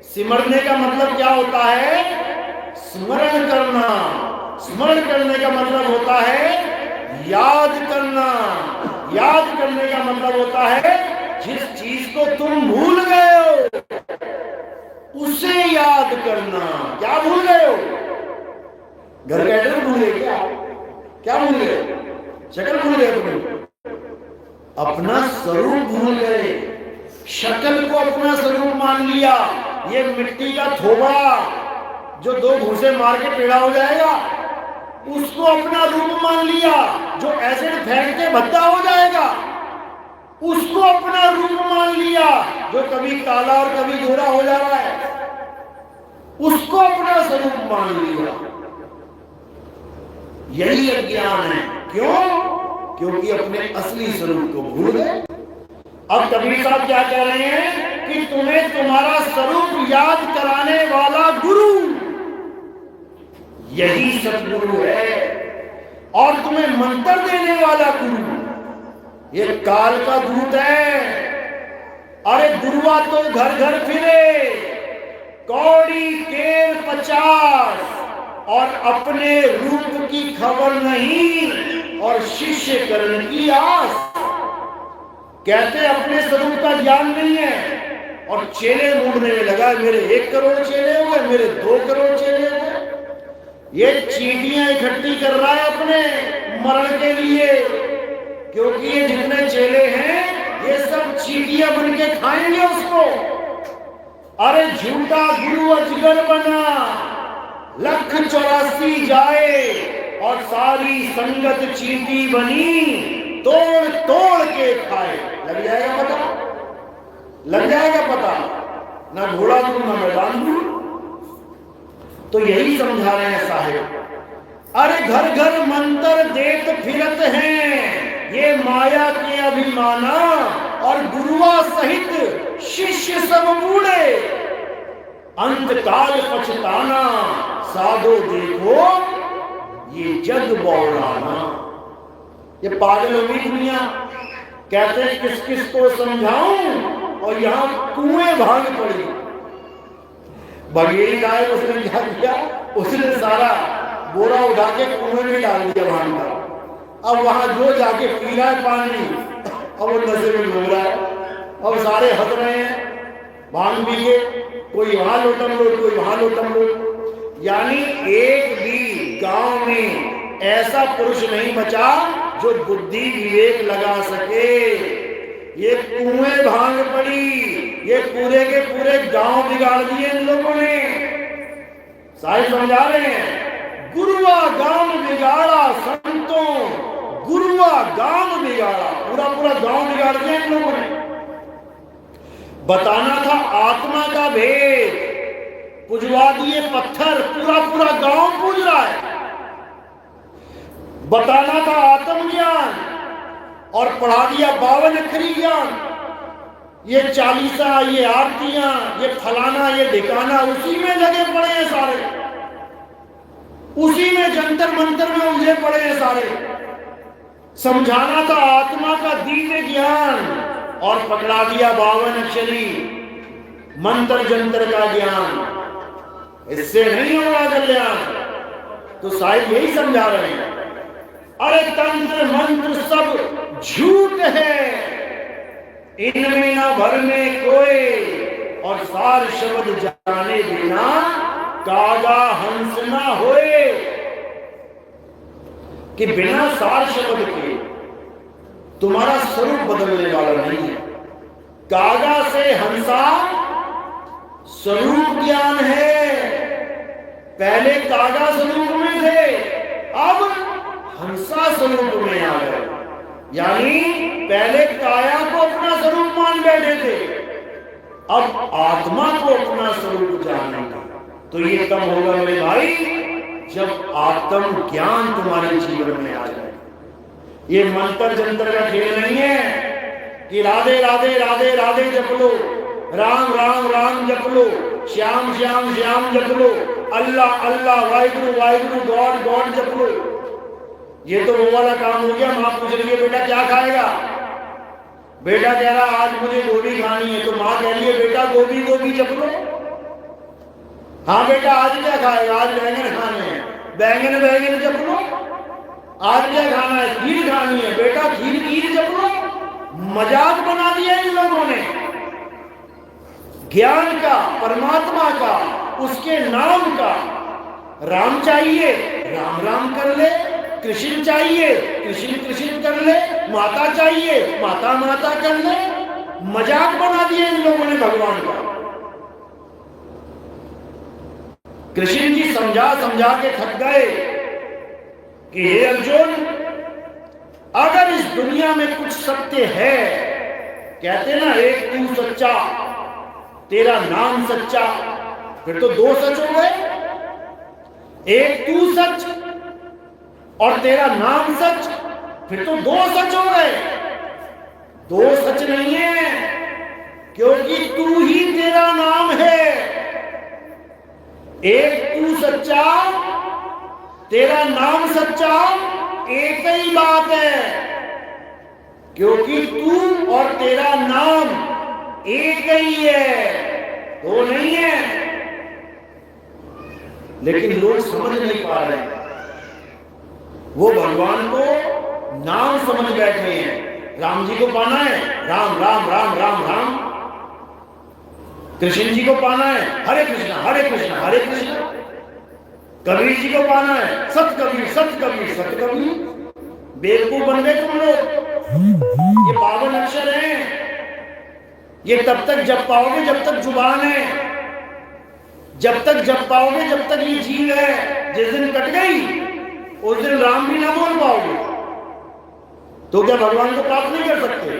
सिमरने का मतलब क्या होता है? स्मरण करना। स्मरण करने का मतलब होता है याद करना। याद करने का मतलब होता है जिस चीज को तुम भूल गए हो उसे याद करना। क्या भूल गए हो? घर का एड्रेस भूल गए क्या? क्या भूल गए? शक्ल भूल गए तुम्हें? अपना स्वरूप भूल गए। शक्ल को अपना स्वरूप मान लिया। ये मिट्टी का थोबड़ा जो 2 घूंसे मार के टेढ़ा हो जाएगा, उसको अपना रूप मान लिया। जो एसिड फेंक के भद्दा हो जाएगा, उसको अपना रूप मान लिया। जो कभी काला और कभी गोरा हो जा रहा है, उसको अपना स्वरूप मान लिया। यही अज्ञान है। क्यों? क्योंकि अपने असली स्वरूप को भूल गए। अब कबीर साहब क्या कह रहे हैं कि तुम्हें तुम्हारा स्वरूप याद कराने वाला गुरु यही सतगुरु है, और तुम्हें मंत्र देने वाला गुरु ये काल का दूत है। अरे गुरुआ तो घर घर फिरे, कौड़ी केर 50, और अपने रूप की खबर नहीं, और शिष्य करण की आस। कहते अपने स्वरूप का ज्ञान नहीं है, और चेले ढूंढने में लगा। मेरे 1 करोड़ चेले हुए, मेरे 2 करोड़ चेले हुए। ये चींटियां इकट्ठी कर रहा है अपने मरण के लिए, क्योंकि ये जितने चेले हैं ये सब चींटियां बन के खाएंगे उसको। अरे झूठा गुरु अजगर बना, 1,84 जाए, और सारी संगत चींटी बनी, तोड़ तोड़ के खाए। लग जाएगा पता? लग जाएगा पता? ना घोड़ा दूं ना मैदान दूं। तो यही समझा रहे हैं साहिब। अरे घर घर मंत्र देत फिरत हैं ये माया के अभिमाना, और गुरुआ सहित शिष्य सब बूढ़े, अंत काल पछताना, साधो देखो ये जग बौड़ाना। ये पागल होगी दुनिया। कहते हैं किस किस को समझाऊं, और यहां कुएं भाग पड़ी। बघेड़ी गाय उसने क्या किया? उसने सारा बोरा उठा के कुएं में डाल दिया भांग का। अब वहां जो जाके पी रहा है पानी, अब वो नशे में घूम रहा है। अब सारे हंस रहे हैं भांग पी के, कोई वहां लोटम लोट, कोई वहां लोटम लोट। यानी एक भी गांव में ऐसा पुरुष नहीं बचा जो बुद्धि विवेक लगा सके। ये कुएं भांग पड़ी, ये पूरे के पूरे गांव बिगाड़ दिए इन लोगों ने। साहिब समझा रहे हैं, गुरुआ गांव बिगाड़ा संतों, गुरुआ गांव बिगाड़ा, पूरा पूरा गांव बिगाड़ दिया इन लोगों ने। बताना था आत्मा का भेद, पुजवा दिए पत्थर, पूरा पूरा गांव पूज रहा है। बताना था आत्मज्ञान और पढ़ा दिया 52 अक्षरी ज्ञान। ये चालीसा, ये आरतियां, ये फलाना, ये ढिकाना, उसी में लगे पड़े हैं सारे, उसी में जंतर मंतर में उलझे पड़े हैं सारे। समझाना था आत्मा का दिव्य ज्ञान और पकड़ा दिया 52 अक्षरी मंत्र जंतर का ज्ञान। इससे नहीं होगा कल्याण। तो साहिब यही समझा रहे हैं, अरे तंत्र मंत्र सब झूठ है, इनमें न भर में कोई, और सार शब्द जाने बिना कागा हंस ना होए। कि बिना सार शब्द के तुम्हारा स्वरूप बदलने वाला नहीं है। कागा से हंसा स्वरूप ज्ञान है। पहले कागा स्वरूप में थे, अब हंसा स्वरूप में आ गए। यानी पहले काया को अपना स्वरूप मान बैठे थे, अब आत्मा को अपना स्वरूप जानेंगे। तो ये कब होगा मेरे भाई, जब आत्म ज्ञान तुम्हारे जीवन में आ जाए। ये मंत्र जंत्र का खेल नहीं है कि राधे राधे राधे राधे जप लो, राम राम राम जप लो, श्याम श्याम श्याम जप लो, अल्लाह अल्लाह वाहिगुरु वाहिगुरु गॉड गॉड जप लो। ये तो वो वाला काम हो गया। माँ पूछ रही है बेटा क्या खाएगा, बेटा कह रहा आज मुझे गोभी खानी है, तो माँ कह रही है बेटा गोभी गोभी जप लो। हाँ बेटा आज क्या खाएगा, आज बैंगन खाने हैं, बैंगन बैंगन जप लो। आज क्या खाना है, खीर खानी है, बेटा खीर खीर जप लो। मजाक बना दिया इन लोगों ने ज्ञान का, परमात्मा का, उसके नाम का। राम चाहिए राम राम कर ले, कृष्ण चाहिए कृष्ण कृष्ण कर ले, माता चाहिए माता माता कर ले। मजाक बना दिया इन लोगों ने भगवान का। कृष्ण जी समझा समझा के थक गए कि हे अर्जुन, अगर इस दुनिया में कुछ सत्य है, कहते ना एक तू सच्चा, तेरा नाम सच्चा, फिर तो दो सच हो गए। एक तू सच और तेरा नाम सच, फिर तो दो सच हो गए। दो सच नहीं है, क्योंकि तू ही तेरा नाम है। एक तू सच्चा, तेरा नाम सच्चा, एक ही बात है, क्योंकि तू और तेरा नाम एक ही है, दो नहीं है। लेकिन लोग समझ नहीं पा रहे हैं। वो भगवान को नाम समझ बैठे हैं। राम जी को पाना है, राम राम राम राम राम। कृष्ण जी को पाना है, हरे कृष्णा हरे कृष्णा हरे कृष्णा। कबीर जी को पाना है, सत कबीर सत कबीर सत कबीर। बेवकूफ बन गए तुम लोग। ये 52 अक्षर हैं, ये तब तक जप पाओगे जब तक जुबान है, जब तक जप पाओगे जब तक ये जीव है। जिस दिन कट गई उस दिन राम भी ना बोल पाओगे, तो क्या भगवान को प्राप्त नहीं कर सकते?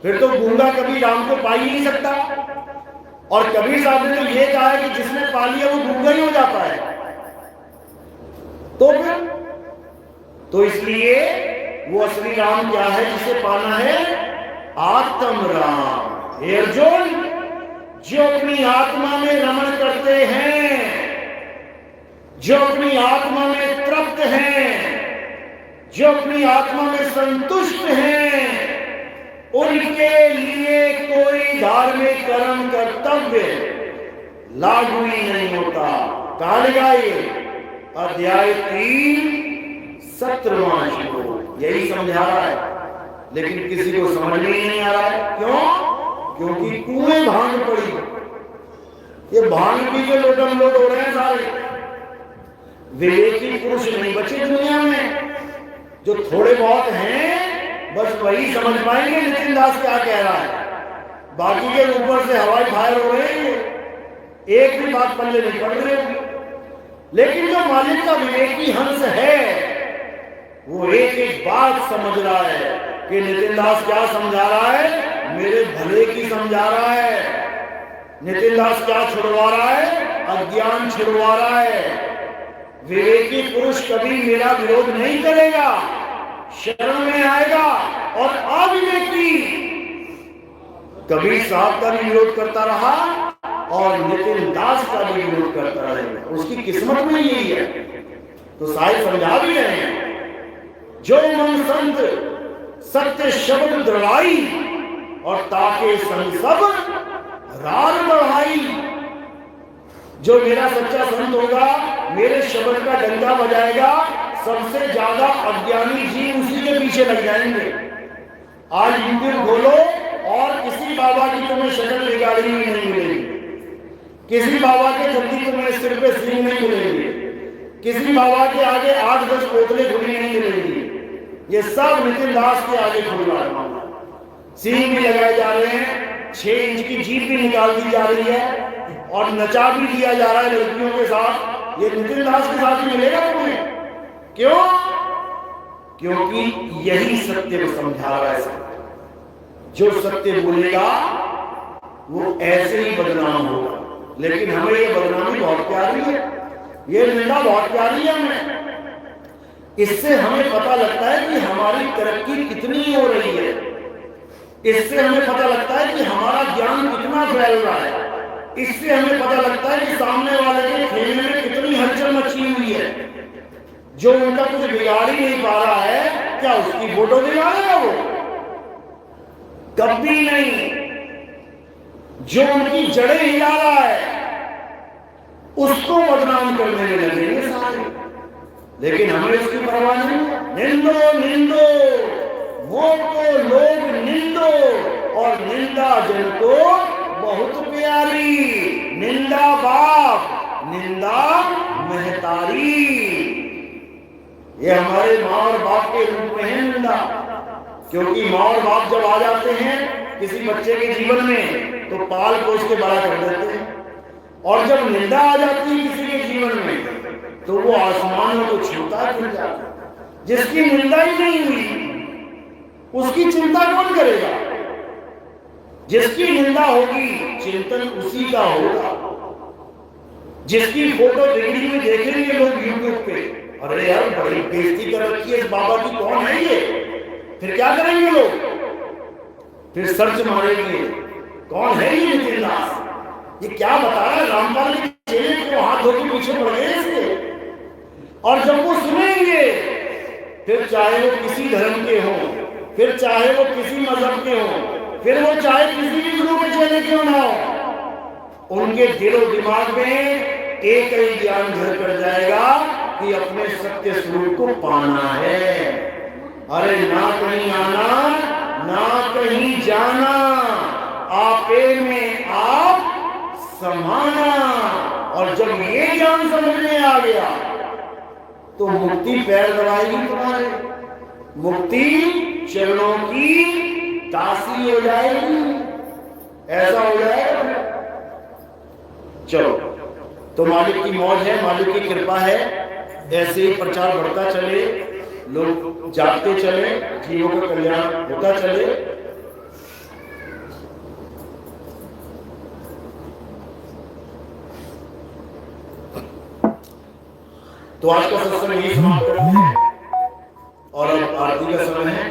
फिर तो गूंगा कभी राम को पा ही नहीं सकता। और कबीर साहब ने तो ये कहा है कि जिसने पा लिया वो गूंगा ही हो जाता है। तो फिर तो इसलिए वो असली राम क्या है जिसे पाना है? आत्म राम। हे अर्जुन, जो अपनी आत्मा में रमण करते हैं, जो अपनी आत्मा में तृप्त हैं, जो अपनी आत्मा में संतुष्ट हैं, उनके लिए कोई धार्मिक कर्म कर्तव्य लागू ही नहीं होता। कहा गया ये अध्याय 3 17वां श्लोक यही समझा रहा है, लेकिन किसी को समझ में ही नहीं आ रहा है। क्यों? क्योंकि कुएं भांग पड़ी, ये भांग पी के लोटम लोट हो रहे हैं सारे। विवेकी पुरुष नहीं बचे दुनिया में, जो थोड़े बहुत हैं बस वही समझ पाएंगे नितिन दास क्या कह रहा है। बाकी के ऊपर से हवाई फायर हो रहे हैं, एक भी बात पल्ले नहीं पड़ रही होगी। लेकिन जो मालिक का विवेकी हंस है वो एक एक बात समझ रहा है कि नितिन दास क्या समझा रहा है, मेरे भले की समझा रहा है। नितिन दास क्या छुड़वा रहा है? अज्ञान छुड़वा रहा है। विवेकी पुरुष कभी मेरा विरोध नहीं करेगा, शरण में आएगा। और अविवेकी कबीर साहब का भी विरोध करता रहा और नितिन दास का भी विरोध करता रहेगा। उसकी किस्मत में यही है। तो साहिब समझा भी रहे हैं, जो मन संत सत्य शब्द दृढ़ाई और ताके संग सब रार बढ़ाई। जो मेरा सच्चा संत होगा, मेरे शब्द का डंका बजाएगा, सबसे ज्यादा अज्ञानी जीव उसी के पीछे लग जाएंगे। आज यूट्यूब खोलो और किसी बाबा की तुम्हें शक्ल बिगाड़ी हुई नहीं मिलेगी, किसी बाबा के जल्दी तुम्हें सिर पे सींग नहीं मिलेंगे, किसी बाबा के आगे 8-10 पोतले खुली नहीं मिलेंगी। ये सब नितिन दास के आगे खुल रहा है। सींग भी लगाए जा रहे हैं, 6 इंच की जीभ भी निकाल दी जा रही है और नचा भी दिया जा रहा है लड़कियों के साथ। ये नितिन दास के साथ ही मिलेगा तुम्हें। क्यों? क्योंकि यही सत्य को समझा रहा है। जो सत्य बोलेगा वो ऐसे ही बदनाम होगा। लेकिन हमें ये बदनामी बहुत प्यारी है, ये निंदा बहुत प्यारी है हमें। इससे हमें पता लगता है कि हमारी तरक्की कितनी हो रही है। इससे हमें पता लगता है कि हमारा ज्ञान कितना फैल रहा है। इससे हमें पता लगता है कि सामने वाले के खेलने में कितनी हलचल मची हुई है। जो उनका कुछ बिगाड़ ही नहीं पा रहा है, क्या उसकी फोटो बिगाड़ेगा वो? कभी नहीं। जो उनकी जड़ें हिला रहा है उसको बदनाम करने में लगेंगे सारे। लेकिन हमें उसकी परवाह नहीं। निंदो निंदो मोको लोग निंदो और निंदा जन को बहुत प्यारी। निंदा बाप निंदा महतारी। ये हमारे माँ और बाप के रूप में है निंदा। क्योंकि माँ और बाप जब आ जाते हैं किसी बच्चे के जीवन में तो पाल पोस के बड़ा कर देते हैं। और जब निंदा आ जाती है किसी के जीवन में तो वो आसमानों को छूता फिर जाता है। जिसकी निंदा ही नहीं हुई उसकी चिंता कौन करेगा? जिसकी निंदा होगी चिंतन उसी का होगा। जिसकी फोटो बिगड़ी में देखेंगे लोग यूट्यूब पे, अरे यार बड़ी बेइज्जती कर रखी है इस बाबा की, कौन है ये? फिर क्या करेंगे लोग? फिर सर्च मारेंगे कौन है ये नितिन दास, ये क्या बता रहा है? रामपाल के चेले को हाथ धो के पीछे पड़ गए इसके। और जब वो सुनेंगे फिर चाहे वो किसी धर्म के हों, फिर चाहे वो किसी मजहब के हों, फिर वो चाहे किसी भी गुरु के चेले क्यों ना हो, उनके दिलो दिमाग में एक ही ज्ञान घर कर जाएगा कि अपने सत्य स्वरूप को पाना है। अरे ना कहीं आना ना कहीं जाना, आपे में आप समाना। और जब ये ज्ञान समझ में आ गया तो मुक्ति पैर दबाएगी तुम्हारे। मुक्ति चरणों की दासी हो जाएगी। ऐसा हो जाएगा। चलो, तो मालिक की मौज है, मालिक की कृपा है। ऐसे ही प्रचार बढ़ता चले, लोग जागते चले, जीवों का कल्याण होता चले। तो आज का सत्संग यही समाप्त करते हैं और अब आरती का समय है।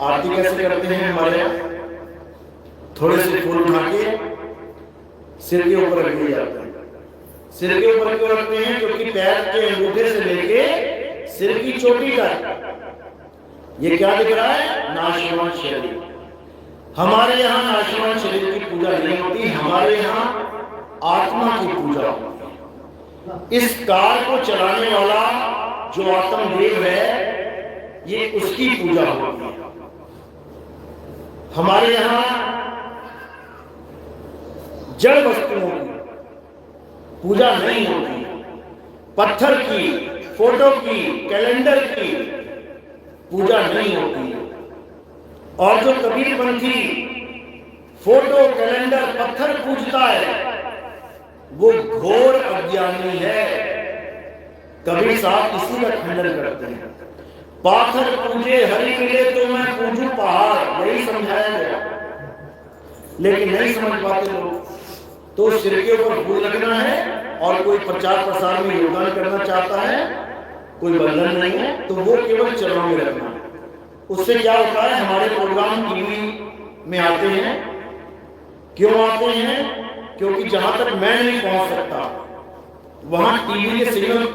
आरती कैसे करते हैं हमारे यहाँ? थोड़े से फूल उठा के सिर के ऊपर रख दिए जाते हैं। सिर के ऊपर क्यों रखते हैं? क्योंकि पैर के अंगूठे से लेके सिर की चोटी तक ये क्या दिख रहा है? नाशवान शरीर। हमारे यहाँ नाशवान शरीर की पूजा नहीं होती, हमारे यहाँ आत्मा की पूजा होती है। इस कार को चलाने वाला जो आत्मदेव है, ये उसकी पूजा होती है। हमारे यहां जड़ वस्तुओं की पूजा नहीं होती, पत्थर की, फोटो की, कैलेंडर की पूजा नहीं होती है। और जो कबीरपंथी फोटो, कैलेंडर, पत्थर पूजता है वो घोर अज्ञानी है। कबीर साहब इसी का खंडन करते हैं। पाथर पूजे हरि मिले तो मैं पूजू पहाड़, यही समझाया गया, लेकिन नहीं समझ पाते लोग। तो सिर के ऊपर फूल रखना है और कोई प्रचार प्रसार में योगदान करना चाहता है, कोई बंधन नहीं है, तो वो केवल चरणों में रखना है। उससे क्या होता है, हमारे प्रोग्राम टीवी में आते हैं। क्यों आते हैं? क्योंकि जहां तक मैं नहीं पहुंच सकता वहां टीवी के सिग्नल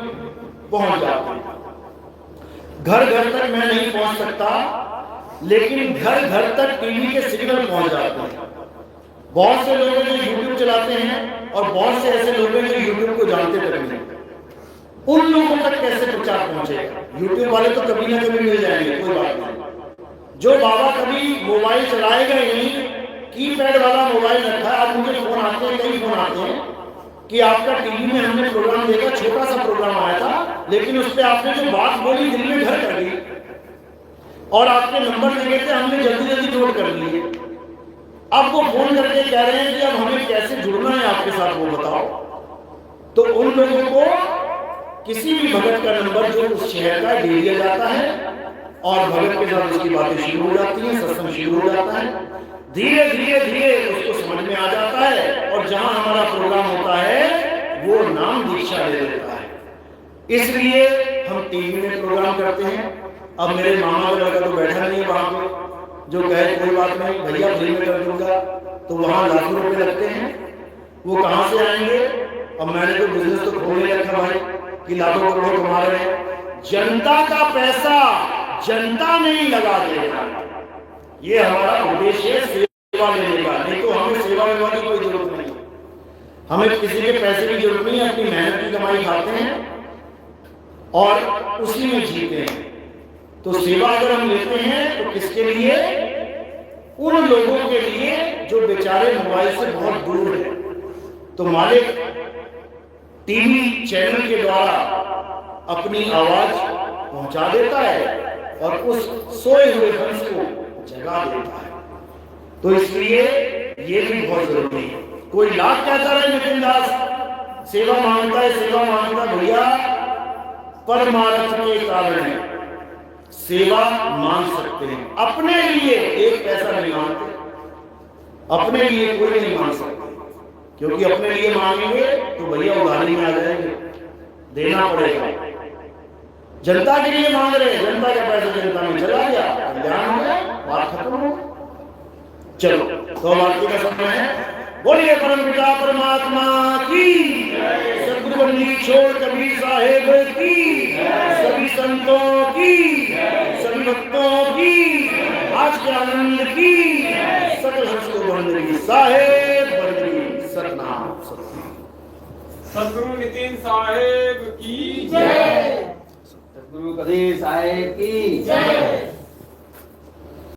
पहुंच जाते हैं। घर घर तक मैं नहीं पहुंच सकता, लेकिन घर घर तक टीवी के सिग्नल पहुंच जाते हैं। बहुत से लोग जो यूट्यूब चलाते हैं और बहुत से ऐसे लोग हैं जो यूट्यूब को जानते तक नहीं। उन लोगों तक कैसे प्रचार पहुंचेगा? यूट्यूब वाले तो कभी ना कभी मिल जाएंगे, कोई बात नहीं। जो बाबा कभी मोबाइल चलाएगा ही नहीं, कीपैड वाला मोबाइल रखा है। आज मुझे फोन आते हैं, कई फोन आते हैं कि आपका टीवी में हमने प्रोग्राम देखा, छोटा सा प्रोग्राम आया था, लेकिन उस पर आपने जो बात बोली दिल में घर कर गई और आपके नंबर लगे थे, हमने जल्दी जल्दी नोट कर लिए। अब वो फोन करके कह रहे हैं कि अब हमें कैसे जुड़ना है आपके साथ, वो बताओ। तो उन लोगों को किसी भी भगत का नंबर जो उस शहर का दे दिया जाता है और भगत के साथ उसकी बातें शुरू हो जाती हैं, सत्संग शुरू हो जाता है। धीरे धीरे धीरे उसको समझ में आ जाता है और जहां हमारा प्रोग्राम होता है वो नाम दीक्षा ले लेता है। इसलिए हम टीवी में प्रोग्राम करते हैं। अब मेरे मामा का लड़का तो बैठा नहीं है वहां पे, जो कहे कोई बात नहीं भैया फ्री में कर दूंगा, तो वहां लाखों रुपए लगते हैं। वो कहां से आएंगे? अब मैंने तो बिजनेस तो खोलने रखा भाई कि लाखों करोड़ कमा रहे हैं। जनता का पैसा जनता नहीं लगा देगा, ये हमारा उद्देश्य है, सेवा लेने का। नहीं तो हमें सेवा लेने की कोई जरूरत नहीं, हमें किसी के पैसे की जरूरत नहीं है। अपनी मेहनत की कमाई खाते हैं और उसी में जीते हैं। तो सेवा अगर हम लेते हैं तो किसके लिए? उन लोगों के लिए जो बेचारे मोबाइल से बहुत दूर है। तो मालिक टीवी चैनल के द्वारा अपनी आवाज पहुंचा देता है और उस सोए हुए हंस को जगा देता है। तो इसलिए ये भी बहुत जरूरी है। कोई लाभ कहता रहे नितिन दास सेवा मांगता है, सेवा मांगता भैया, परमार्थ के कारण सेवा मांग सकते हैं। अपने लिए एक पैसा नहीं मांगते, अपने लिए कोई नहीं मांग सकते, क्योंकि अपने लिए मांगेंगे तो भैया उधारी में आ जाएंगे, देना पड़ेगा। जनता के लिए मांग रहे, जनता का पैसा जनता में चला गया, कल्याण हो गया, बात खत्म हो। चलो तो आरती का समय है। बोलिए परम पिता परमात्मा की, सतगुरु बंदी छोड़ कबीर साहेब की, सभी संतों की, सभी भक्तों की, आज के आनंद की, सकल हंसको बंदी साहेब बंदी सतनाम सतनाम। सतगुरु नितिन साहेब की जय, सतगुरु कबीर साहेब की जय।